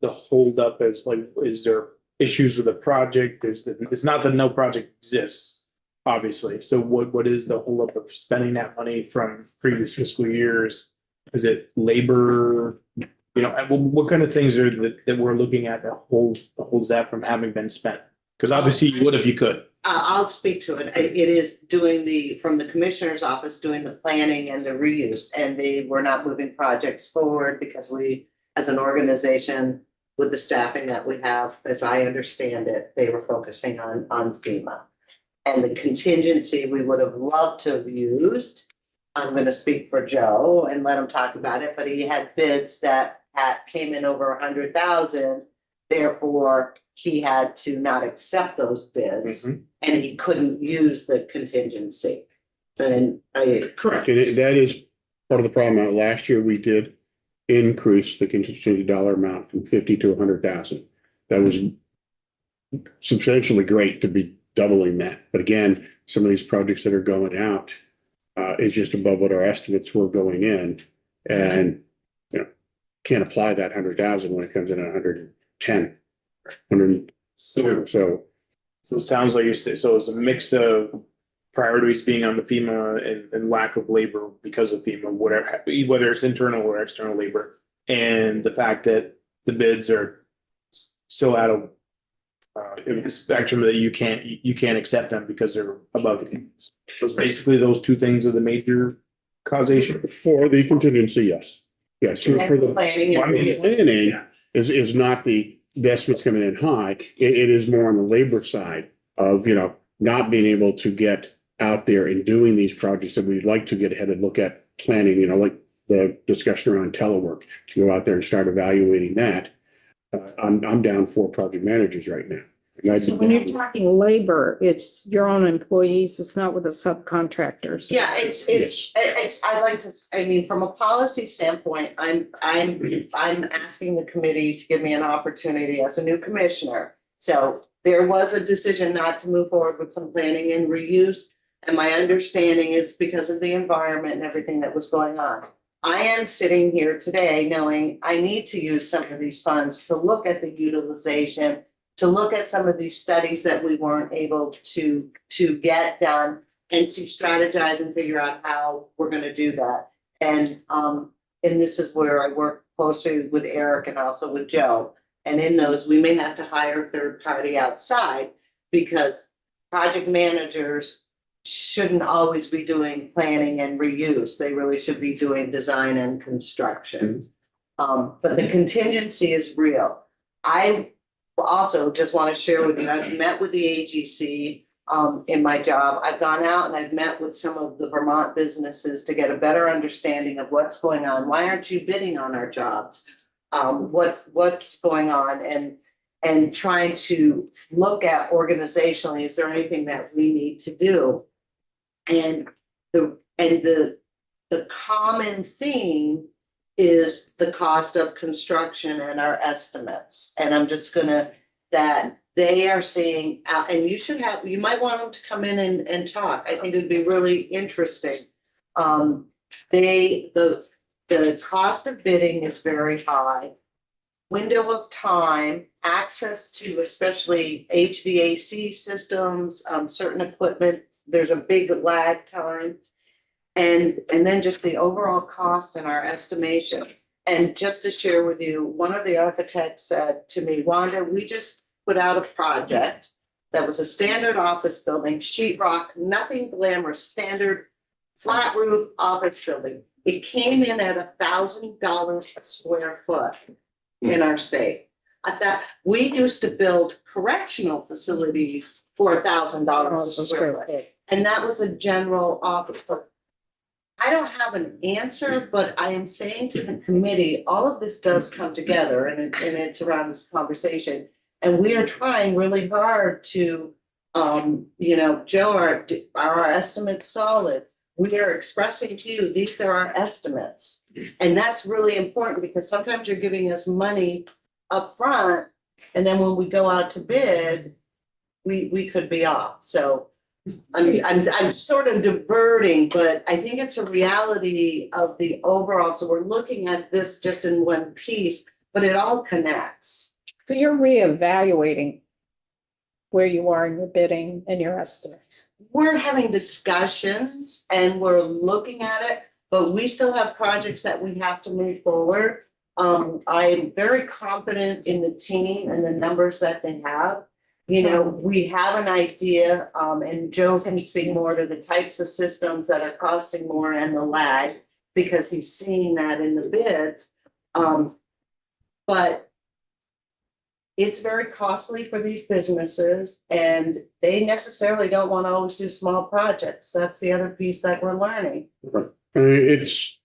the holdup? Is like, is there issues with the project? It's not that no project exists, obviously. So what is the holdup of spending that money from previous fiscal years? Is it labor? You know, and what kind of things are that we're looking at that holds that from having been spent? Because obviously you would if you could. I'll speak to it. It is doing from the commissioner's office, doing the planning and the reuse. And they were not moving projects forward because we, as an organization, with the staffing that we have, as I understand it, they were focusing on FEMA. And the contingency we would have loved to have used. I'm gonna speak for Joe and let him talk about it, but he had bids that came in over 100,000. Therefore, he had to not accept those bids and he couldn't use the contingency. And Correct, and that is part of the problem. Last year, we did increase the contingency dollar amount from 50 to 100,000. That was substantially great to be doubling that. But again, some of these projects that are going out is just above what our estimates were going in. And, you know, can't apply that 100,000 when it comes in at 110, 100. So it sounds like so it's a mix of priorities being on the FEMA and lack of labor because of FEMA, whether it's internal or external labor, and the fact that the bids are so out of in the spectrum that you can't accept them because they're above it. So it's basically those two things are the major causation. for the contingency, yes. Yes, so for the planning and reuse. planning is not that's what's coming in high. It is more on the labor side of, you know, not being able to get out there and doing these projects that we'd like to get ahead and look at planning, you know, like the discussion around telework, to go out there and start evaluating that. I'm down 4 project managers right now. And I'd So be when you're down- talking labor, it's your own employees, it's not with the subcontractors. Yeah, I'd like to, I mean, from a policy standpoint, I'm asking the committee to give me an opportunity as a new commissioner. So there was a decision not to move forward with some planning and reuse. And my understanding is because of the environment and everything that was going on. I am sitting here today knowing I need to use some of these funds to look at the utilization, to look at some of these studies that we weren't able to get done and to strategize and figure out how we're gonna do that. And this is where I work closely with Eric and also with Joe. And in those, we may have to hire a third party outside because project managers shouldn't always be doing planning and reuse. They really should be doing design and construction. But the contingency is real. I also just want to share with you, I've met with the AGC in my job. I've gone out and I've met with some of the Vermont businesses to get a better understanding of what's going on. Why aren't you bidding on our jobs? What's going on and trying to look at organizationally, is there anything that we need to do? And the common theme is the cost of construction and our estimates. And I'm just that they are seeing, and you might want them to come in and talk. I think it'd be really interesting. The cost of bidding is very high. Window of time, access to especially HVAC systems, certain equipment, there's a big lag time. And then just the overall cost and our estimation. And just to share with you, one of the architects said to me, Wanda, we just put out a project that was a standard office building, sheetrock, nothing glamorous, standard flat roof office building. It came in at $1,000 a square foot in our state. I thought we used to build correctional facilities for $1,000 a square foot. And that was a general office. I don't have an answer, but I am saying to the committee, all of this does come together and it's around this conversation. And we are trying really hard to, Joe, are our estimates solid? We are expressing to you, these are our estimates. And that's really important because sometimes you're giving us money up front, and then when we go out to bid, we could be off. So I'm sort of diverting, but I think it's a reality of the overall. So we're looking at this just in one piece, but it all connects. So you're reevaluating where you are in your bidding and your estimates. We're having discussions and we're looking at it, but we still have projects that we have to move forward. I'm very confident in the team and the numbers that they have. We have an idea, and Joe can speak more to the types of systems that are costing more and the lag, because he's seeing that in the bids. But it's very costly for these businesses, and they necessarily don't want to always do small projects. That's the other piece that we're learning. It's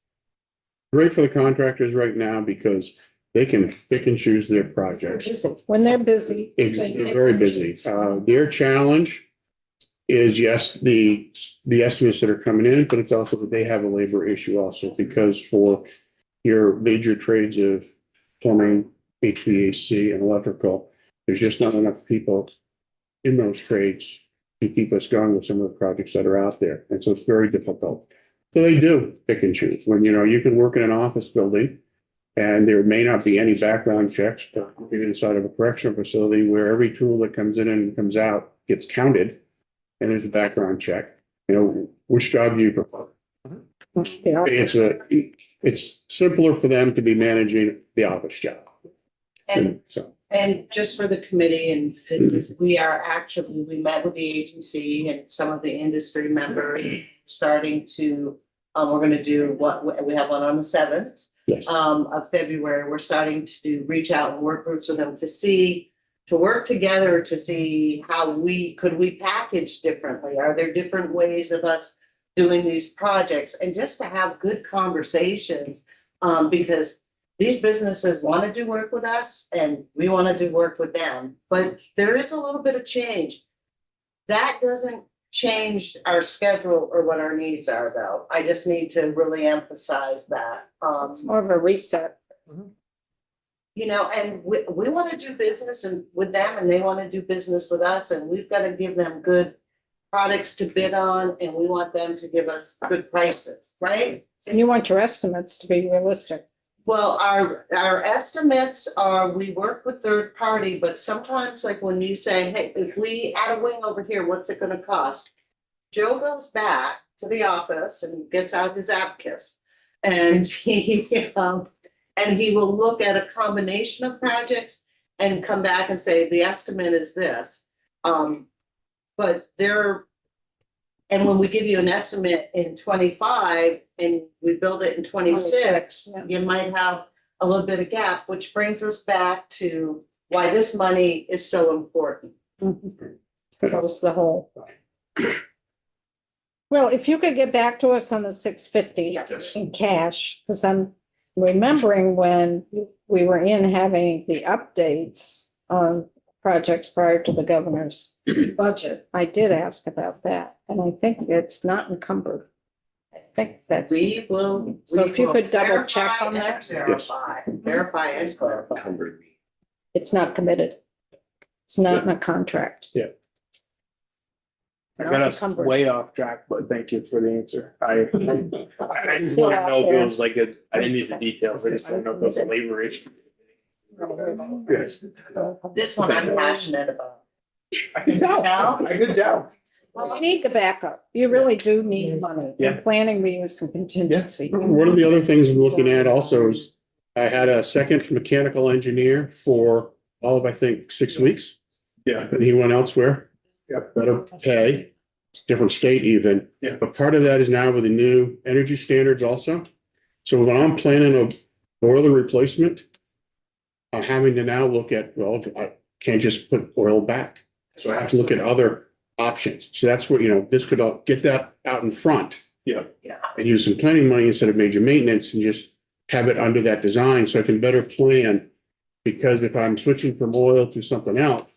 great for the contractors right now because they can pick and choose their projects. When they're busy. They're very busy. Their challenge is, yes, the estimates that are coming in, but it's also that they have a labor issue also, because for your major trades of plumbing, HVAC and electrical, there's just not enough people in those trades to keep us going with some of the projects that are out there. And so it's very difficult. So they do pick and choose. When, you can work in an office building and there may not be any background checks, but you're inside of a correctional facility where every tool that comes in and comes out gets counted and there's a background check. Which job do you prefer? Yeah. It's simpler for them to be managing the office job. And So, And just for the committee and business, we met with the agency and some of the industry members starting to, we're gonna do we have one on the 7th yes. of February. We're starting to reach out and work groups with them to work together to see how could we package differently? Are there different ways of us doing these projects? And just to have good conversations, because these businesses want to do work with us and we want to do work with them, but there is a little bit of change. That doesn't change our schedule or what our needs are, though. I just need to really emphasize that. More of a reset. And we want to do business with them and they want to do business with us, and we've got to give them good products to bid on, and we want them to give us good prices, right? And you want your estimates to be realistic. Well, our estimates are, we work with third party, but sometimes like when you say, hey, if we add a wing over here, what's it gonna cost? Joe goes back to the office and gets out his abacus. And he will look at a combination of projects and come back and say, the estimate is this. And when we give you an estimate in 25 and we build it in 26, yeah. you might have a little bit of gap, which brings us back to why this money is so important. Close the hole. Well, if you could get back to us on the 650 Yes. in cash, because I'm remembering when we were in having the updates on projects prior to the governor's budget, I did ask about that, and I think it's not encumbered. I think that's. We will. So we if you will could double check verify on and that. Verify and clarify. It's not committed. It's not in a contract. I Not got us encumbered. way off track, but thank you for the answer. I just Still want to out know if there. it was like I didn't need the details. I just don't know if it was a labor issue. Yes. This one I'm passionate about. I can tell. I can tell. Well, you need the backup. You really do need money. Yeah. Planning, reuse and contingency. One of the other things I'm looking at also is I had a second mechanical engineer for all of, I think, 6 weeks. Yeah. And he went elsewhere. Yeah. Better pay, different state even. Yeah. But part of that is now with the new energy standards also. So when I'm planning a boiler replacement, I'm having to now look at, well, I can't just put oil back. So I have to look at other options. So that's what, this could all get that out in front Yeah. And use some planning money instead of major maintenance and just have it under that design so I can better plan. Because if I'm switching from oil to something else,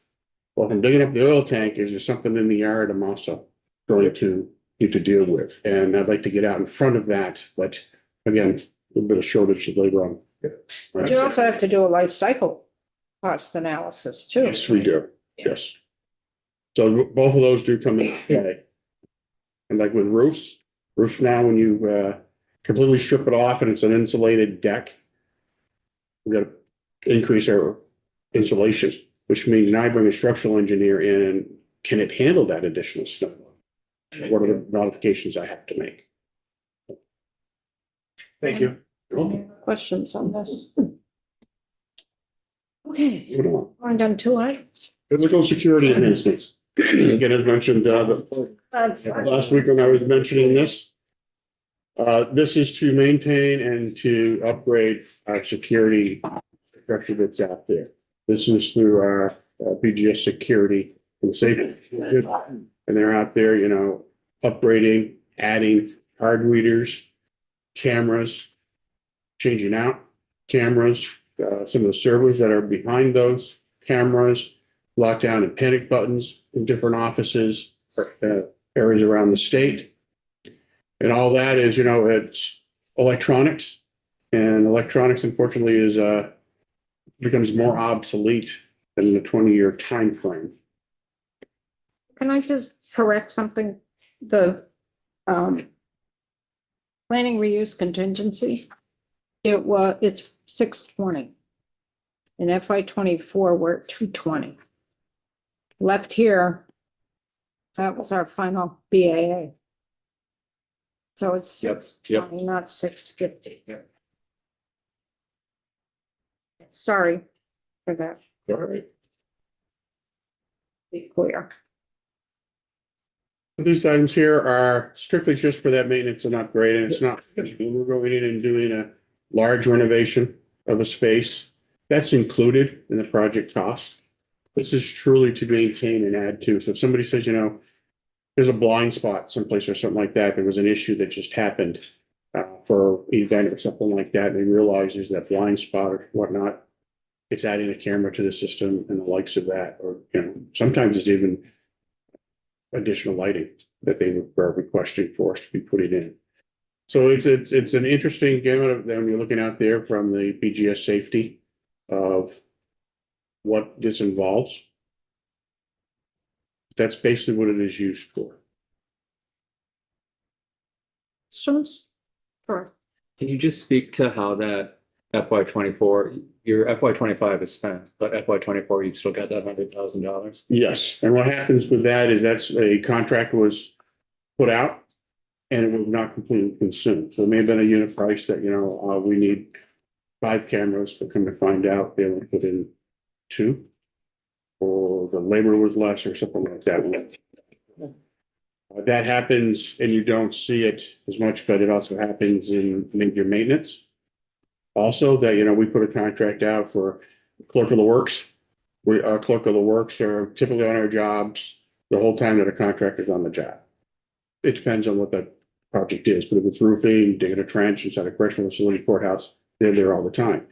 well, if I'm digging up the oil tank, is there something in the yard I'm also going to need to deal with? And I'd like to get out in front of that, but again, a little bit of shortage of labor on. But you also have to do a life cycle cost analysis too. Yes, we do. Yes. So both of those do come in play. And like with roofs now, when you completely strip it off and it's an insulated deck, we got to increase our insulation, which means now I bring a structural engineer in and can it handle that additional stuff? What are the modifications I have to make? Thank you. Any questions on this? Okay, Moving on. we're done 2 items. Physical security enhancements. Again, as mentioned, That's last week when I was mentioning this, this is to maintain and to upgrade our security infrastructure that's out there. This is through our BGS security and safety. And they're out there, you know, upgrading, adding card readers, cameras, changing out cameras, some of the servers that are behind those cameras, lockdown and panic buttons in different offices, areas around the state. And all that is, you know, it's electronics, and electronics unfortunately is becomes more obsolete than the 20-year time frame. Can I just correct something? The planning reuse contingency, it's 620. In FY 24, we're at 220. Left here, that was our final BAA. So it's Yep, 620, not 650. Sorry for that, All right. be clear. These items here are strictly just for that maintenance and upgrade, and it's not, we're going in and doing a large renovation of a space. That's included in the project cost. This is truly to maintain and add to. So if somebody says, you know, there's a blind spot someplace or something like that, there was an issue that just happened for an event or something like that, and they realize there's that blind spot or whatnot, it's adding a camera to the system and the likes of that, or, you know, sometimes it's even additional lighting that they were requesting for us to be putting in. So it's an interesting gamut of them. You're looking out there from the BGS safety of what this involves. That's basically what it is used for. Questions? Sure. Can you just speak to how that FY 24, your FY 25 is spent, but FY 24, you've still got that $100,000? Yes, and what happens with that is that's a contract was put out and it was not completely consumed. So it may have been a unit price that, you know, we need 5 cameras, but come to find out they only put in 2. Or the labor was less or something like that. That happens and you don't see it as much, but it also happens in major maintenance. Also that, you know, we put a contract out for clerk of the works. Our clerk of the works are typically on our jobs the whole time that a contractor's on the job. It depends on what the project is, but if it's roofing, digging a trench inside a correctional facility, courthouse, they're there all the time.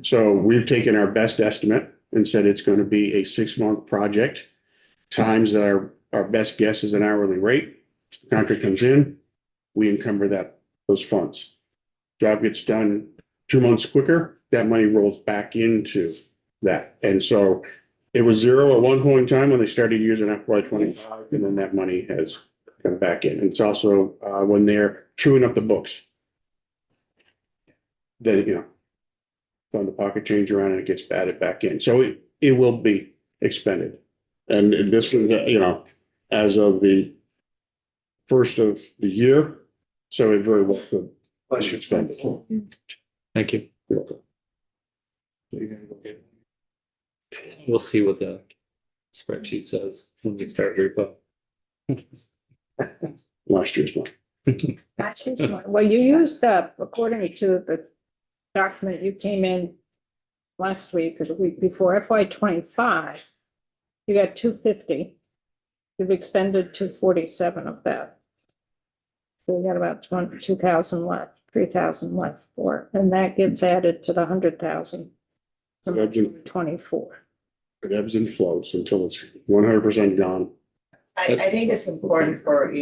So we've taken our best estimate and said it's going to be a 6-month project, times our best guess is an hourly rate. The contract comes in, we encumber those funds. Job gets done 2 months quicker, that money rolls back into that. And so it was 0 at one point in time when they started using FY 25, and then that money has come back in. And it's also when they're chewing up the books. Then, you know, fund the pocket change around and it gets added back in. So it will be expended. And this is, you know, as of the first of the year. So it very well could be expended. Thank you. We'll see what the spreadsheet says when we start repo. Last year's one. Well, you used up, according to the document you came in last week or the week before, FY 25, you got 250. You've expended 247 of that. We got about 2,000 left, 3,000 left for it, and that gets added to the 100,000. From Ebbs and- 24. It ebbs and flows until it's 100% gone. I think it's important for,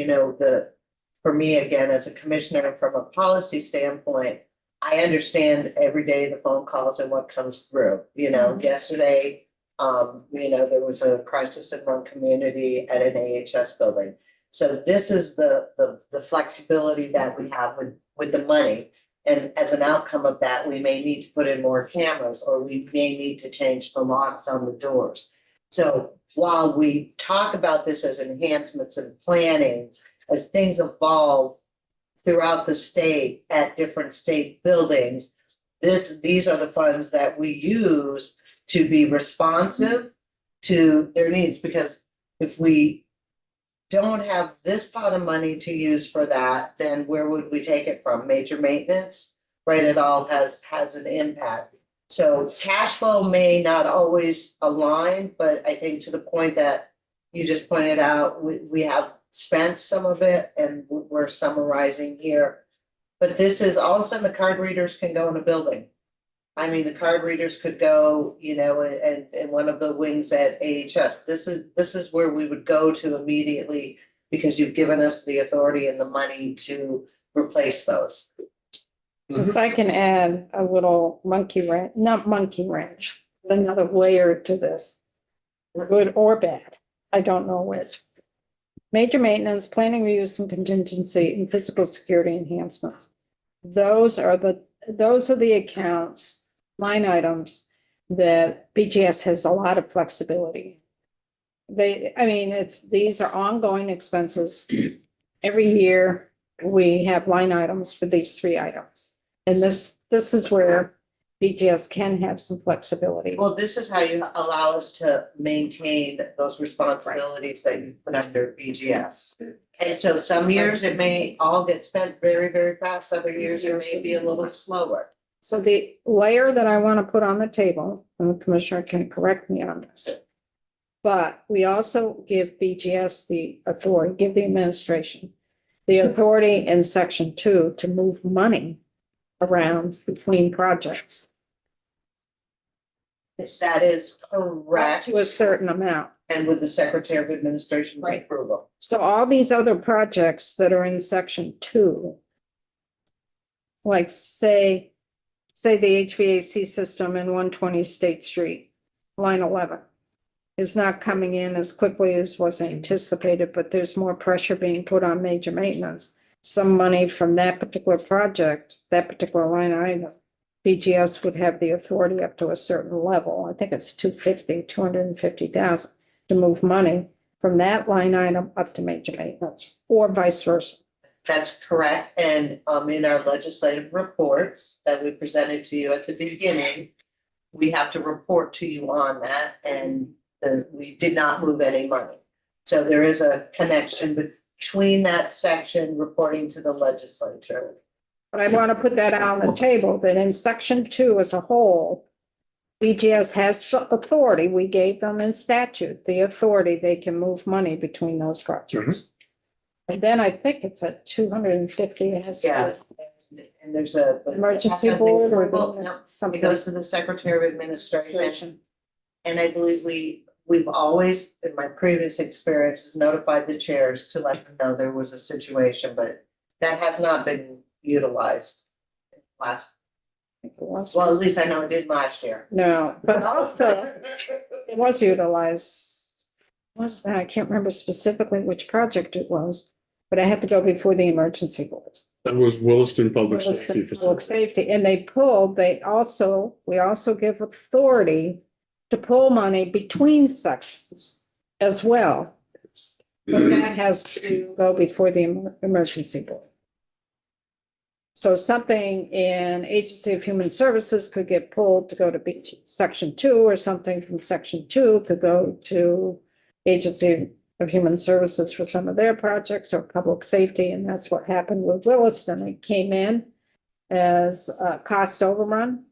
for me, again, as a commissioner, from a policy standpoint, I understand every day the phone calls and what comes through, yesterday, there was a crisis in one community at an AHS building. So this is the flexibility that we have with the money. And as an outcome of that, we may need to put in more cameras, or we may need to change the locks on the doors. So while we talk about this as enhancements and plannings, as things evolve throughout the state at different state buildings, these are the funds that we use to be responsive to their needs. Because if we don't have this pot of money to use for that, then where would we take it from? Major maintenance, right? It all has an impact. So cash flow may not always align, but I think to the point that you just pointed out, we have spent some of it and we're summarizing here. But this is, all of a sudden the card readers can go in a building. I mean, the card readers could go, in one of the wings at AHS. This is where we would go to immediately, because you've given us the authority and the money to replace those. If I can add a little not monkey wrench, but another layer to this, good or bad, I don't know which. Major maintenance, planning, reuse, and contingency, and physical security enhancements. Those are the accounts, line items that BGS has a lot of flexibility. These are ongoing expenses. Every year, we have line items for these three items. And this is where BGS can have some flexibility. Well, this is how you allow us to maintain those responsibilities that you put under BGS. And so some years it may all get spent very, very fast, other years it may be a little slower. So the layer that I want to put on the table, and the commissioner can correct me on this, but we also give BGS the authority, give the administration the authority in section 2 to move money around between projects. That is correct. To a certain amount. And with the Secretary of Administration's Right. approval. So all these other projects that are in section 2, like say the HVAC system in 120 State Street, line 11, is not coming in as quickly as was anticipated, but there's more pressure being put on major maintenance. Some money from that particular project, that particular line item, BGS would have the authority up to a certain level. I think it's 250,000 to move money from that line item up to major maintenance, or vice versa. That's correct. And in our legislative reports that we presented to you at the beginning, we have to report to you on that, and we did not move any money. So there is a connection between that section reporting to the legislature. But I want to put that on the table, that in section 2 as a whole, BGS has authority. We gave them in statute the authority, they can move money between those projects. And then I think it's at 250. Yes. And there's a. Emergency board or It something. goes to the Secretary of Administration. And I believe we've always, in my previous experiences, notified the chairs to let them know there was a situation, but that has not been utilized last, well, at least I know it did last year. No, but also it was utilized. I can't remember specifically which project it was, but I had to go before the emergency board. That was Williston Public Safety Public Facility. safety, and we also give authority to pull money between sections as well. But that has to go before the emergency board. So something in Agency of Human Services could get pulled to go to section 2, or something from section 2 could go to Agency of Human Services for some of their projects, or public safety, and that's what happened with Williston. It came in as a cost overrun,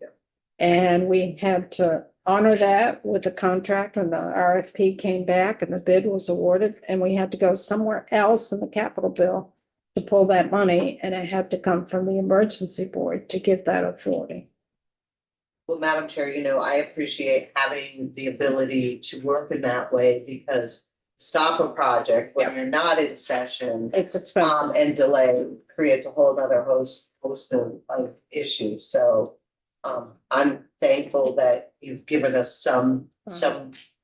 and we had to honor that with the contract, and the RFP came back and the bid was awarded, and we had to go somewhere else in the capital bill to pull that money, and it had to come from the emergency board to give that authority. Well, Madam Chair, I appreciate having the ability to work in that way because stop a project when you're not in session It's expensive. and delay creates a whole other host of issues. So I'm thankful that you've given us some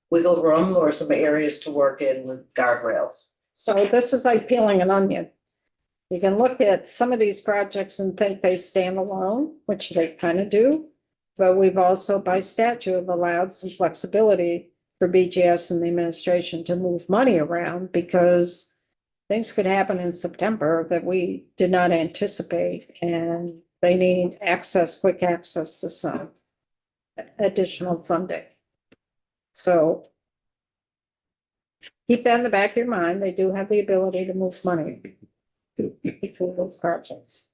wiggle room or some areas to work in with guardrails. So this is like peeling an onion. You can look at some of these projects and think they stand alone, which they kind of do. But we've also, by statute, allowed some flexibility for BGS and the administration to move money around because things could happen in September that we did not anticipate, and they need quick access to some additional funding. So keep that in the back of your mind. They do have the ability to move money between those projects.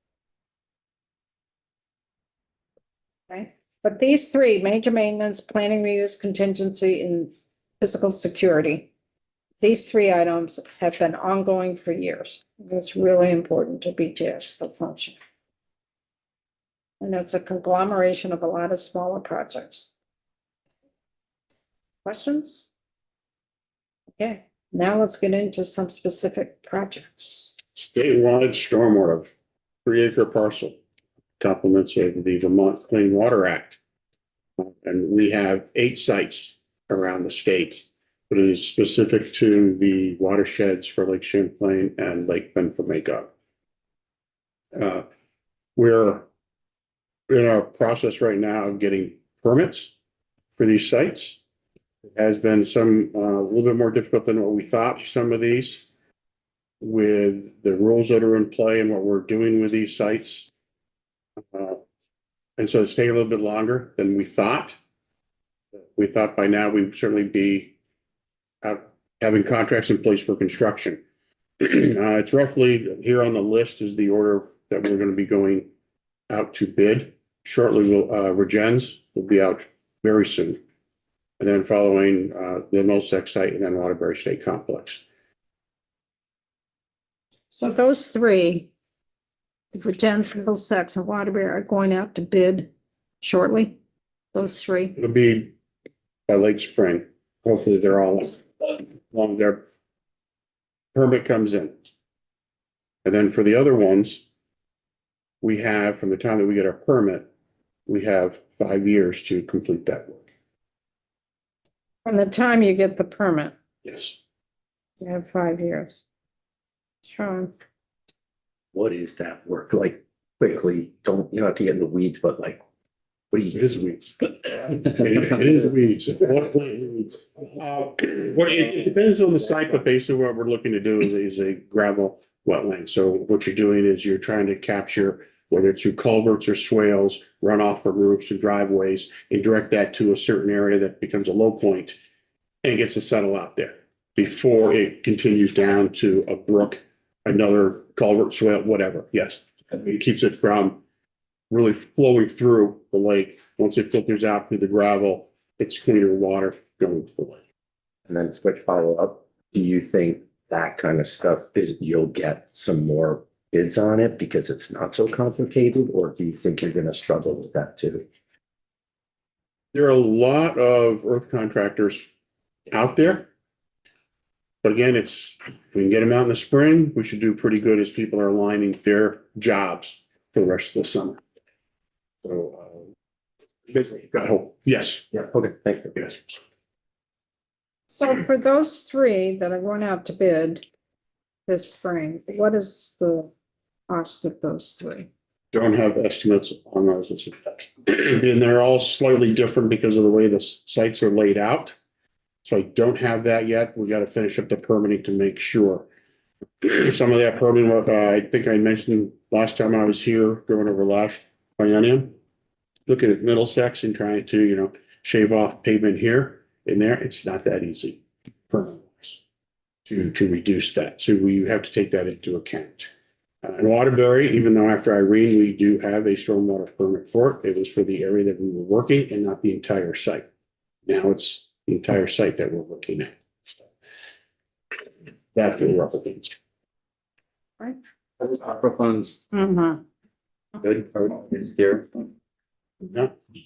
Okay, but these three, major maintenance, planning, reuse, contingency, and physical security, these three items have been ongoing for years. It's really important to BGS to function. And it's a conglomeration of a lot of smaller projects. Questions? Okay, now let's get into some specific projects. Statewide stormwater, 3-acre parcel, compliments of the Vermont Clean Water Act. And we have 8 sites around the state, but it is specific to the watersheds for Lake Champlain and Lake Benfomego. We're in our process right now of getting permits for these sites. It has been a little bit more difficult than what we thought, some of these, with the rules that are in play and what we're doing with these sites. And so it's taking a little bit longer than we thought. We thought by now we'd certainly be having contracts in place for construction. It's roughly here on the list is the order that we're going to be going out to bid. Shortly, Regens will be out very soon. And then following the Middlesex site and then Waterbury State Complex. So those three, Virgins, Middlesex, and Waterbury are going out to bid shortly, those three. It'll be by late spring. Hopefully they're all along their permit comes in. And then for the other ones, we have, from the time that we get our permit, we have 5 years to complete that work. From the time you get the permit, Yes. you have 5 years. Sure. What is that work? Like quickly, you don't have to get in the weeds, but like, what do It you? is weeds. It is weeds. It's weeds. It depends on the site, but basically what we're looking to do is a gravel wetland. So what you're doing is you're trying to capture, whether it's through culverts or swales, runoff from roofs and driveways, and direct that to a certain area that becomes a low point and gets to settle out there before it continues down to a brook, another culvert, swale, whatever. Yes. It keeps it from really flowing through the lake. Once it filters out through the gravel, it's cleaner water going to the lake. And then quick follow up. Do you think that kind of stuff you'll get some more bids on it because it's not so complicated, or do you think you're going to struggle with that too? There are a lot of earth contractors out there. But again, if we can get them out in the spring, we should do pretty good as people are aligning their jobs for the rest of the summer. So, basically, got hope. Yes. Yeah. Okay. Thank you. Yes. So for those three that are going out to bid this spring, what is the cost of those three? Don't have estimates on those. And they're all slightly different because of the way the sites are laid out. So I don't have that yet. We got to finish up the permitting to make sure. Some of that permitting, I think I mentioned last time I was here, going over last biennium, looking at Middlesex and trying to, shave off pavement here and there. It's not that easy permit-wise to reduce that. So we have to take that into account. In Waterbury, even though after Irene, we do have a stormwater permit for it, it was for the area that we were working and not the entire site. Now it's the entire site that we're looking at. That's what we're up against. Right. Opera funds, Mhm. good, is here.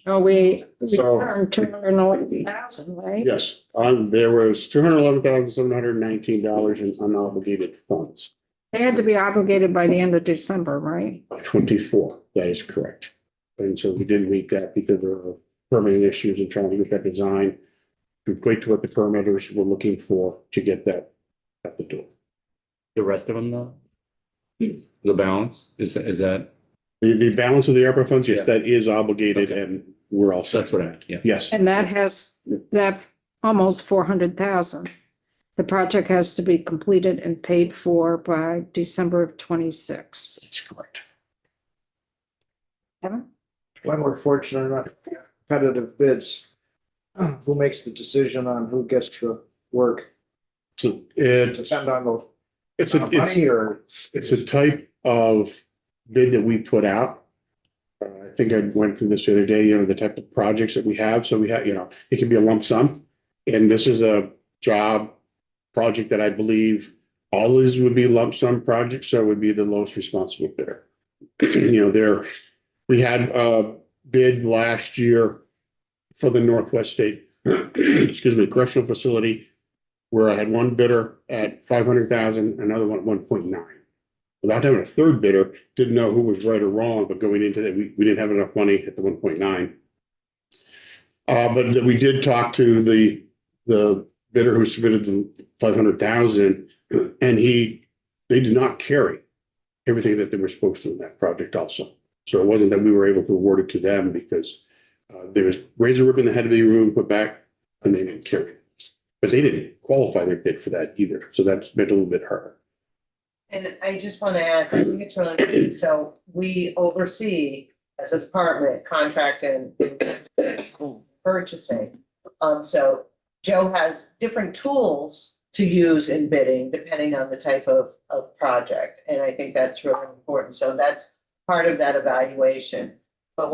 Oh, we So- returned 211,000, right? Yes, there was $211,719 in unobligated funds. They had to be obligated by the end of December, right? 24, that is correct. And so we didn't meet that because of permitting issues and trying to get that design to equate to what the permitters were looking for to get that at the door. The rest of them though? The balance, is that, The balance of the ARPA funds, yes, Yeah. that is obligated Okay. and we're all set. that's what I, yeah. Yes, And that has, that almost 400,000. The project has to be completed and paid for by December of 26. that's correct. Kevin? When we're fortunate enough, to get competitive bids, who makes the decision on who gets to work? So it's, Depend on the it's a, money or? it's a type of bid that we put out. I think I went through this the other day, the type of projects that we have. So we have, it can be a lump sum. And this is a project that I believe all is would be lump sum projects, so it would be the lowest responsible bidder. We had a bid last year for the Northwest State, excuse me, correctional facility, where I had one bidder at 500,000, another one at 1.9. Without having a third bidder, didn't know who was right or wrong, but going into that, we didn't have enough money at the 1.9. But we did talk to the bidder who submitted the 500,000, and they did not carry everything that they were supposed to in that project also. So it wasn't that we were able to award it to them because there was razor ribbon that had to be removed, put back, and they didn't carry it. But they didn't qualify their bid for that either. So that's made it a little bit harder. And I just want to add, I think it's really good. So we oversee as a department, contract and purchasing. So Joe has different tools to use in bidding depending on the type of project. And I think that's really important. So that's part of that evaluation. But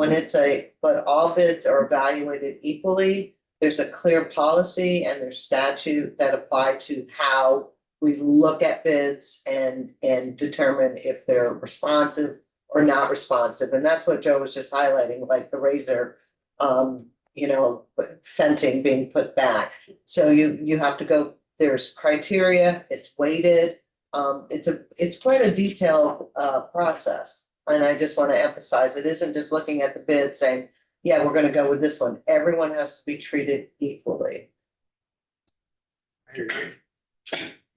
but all bids are evaluated equally. There's a clear policy and there's statute that apply to how we look at bids and determine if they're responsive or not responsive. And that's what Joe was just highlighting, like the razor, fencing being put back. So you have to go, there's criteria, it's weighted. It's quite a detailed process. And I just want to emphasize, it isn't just looking at the bid saying, yeah, we're going to go with this one. Everyone has to be treated equally.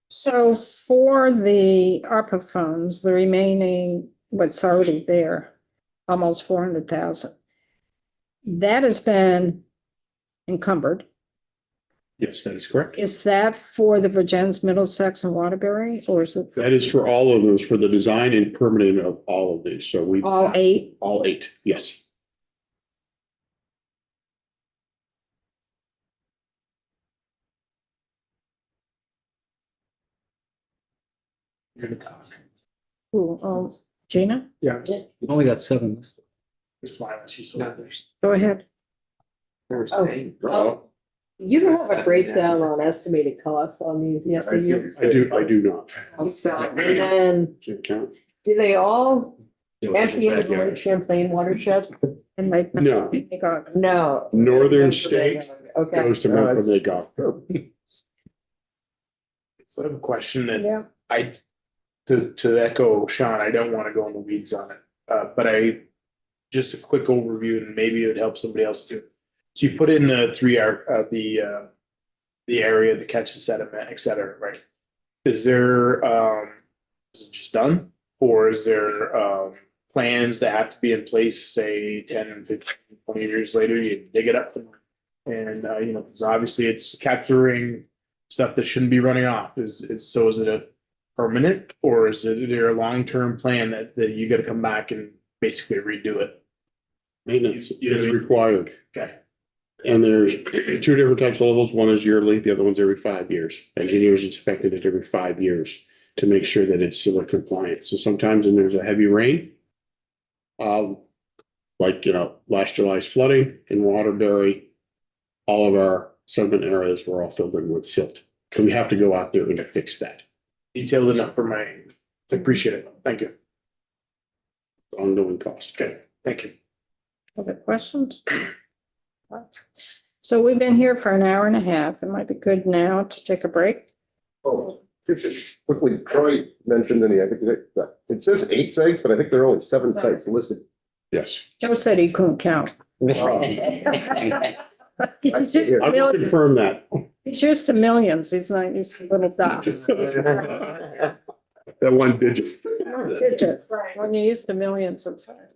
So for the ARPA funds, the remaining, what's already there, almost 400,000. That has been encumbered. Yes, that is correct. Is that for the Virgins, Middlesex and Waterbury, or is it That is for all of those, for the design and permitting of all of these. So we. all 8? All 8, yes. Oh, Gina, Yeah. We've only got 7 listed. Just smiling, she's so there's. go ahead. Oh, you don't have a breakdown on estimated costs on these yet, do you? I do not. And then, Can't count. do they all empty into the Lake Champlain watershed? And like. No. No. Northern State Okay. goes to Mount Vernon Golf. So I have a question Yeah. and to echo Sean, I don't want to go in the weeds on it. But just a quick overview and maybe it would help somebody else too. So you put in the 3R, the area, the catch the sediment, et cetera, right? Is there, is it just done? Or is there, plans that have to be in place, say 10, 15, 20 years later, you dig it up? And, because obviously it's capturing stuff that shouldn't be running off. Is it a permanent or is there a long-term plan that you gotta come back and basically redo it? Maintenance is required. Okay. And there's 2 different types of levels. One is yearly, the other one's every 5 years. Engineers inspect it every 5 years to make sure that it's still in compliance. So sometimes when there's a heavy rain, last July's flooding in Waterbury, all of our sediment areas were all filled in with silt. So we have to go out there and fix that. Detailed enough for my Appreciate it. Thank you. Ongoing cost. Okay, thank you. Other questions? So we've been here for an hour and a half. It might be good now to take a break. Oh, just quickly, Troy mentioned in the, I think it says 8 sites, but I think there are only 7 sites listed. Yes. Joe said he couldn't count. He's used to I will millions. confirm that. He's used to millions. He's not used to little dots. That one digit. Digit. When you're used to millions, it's hard.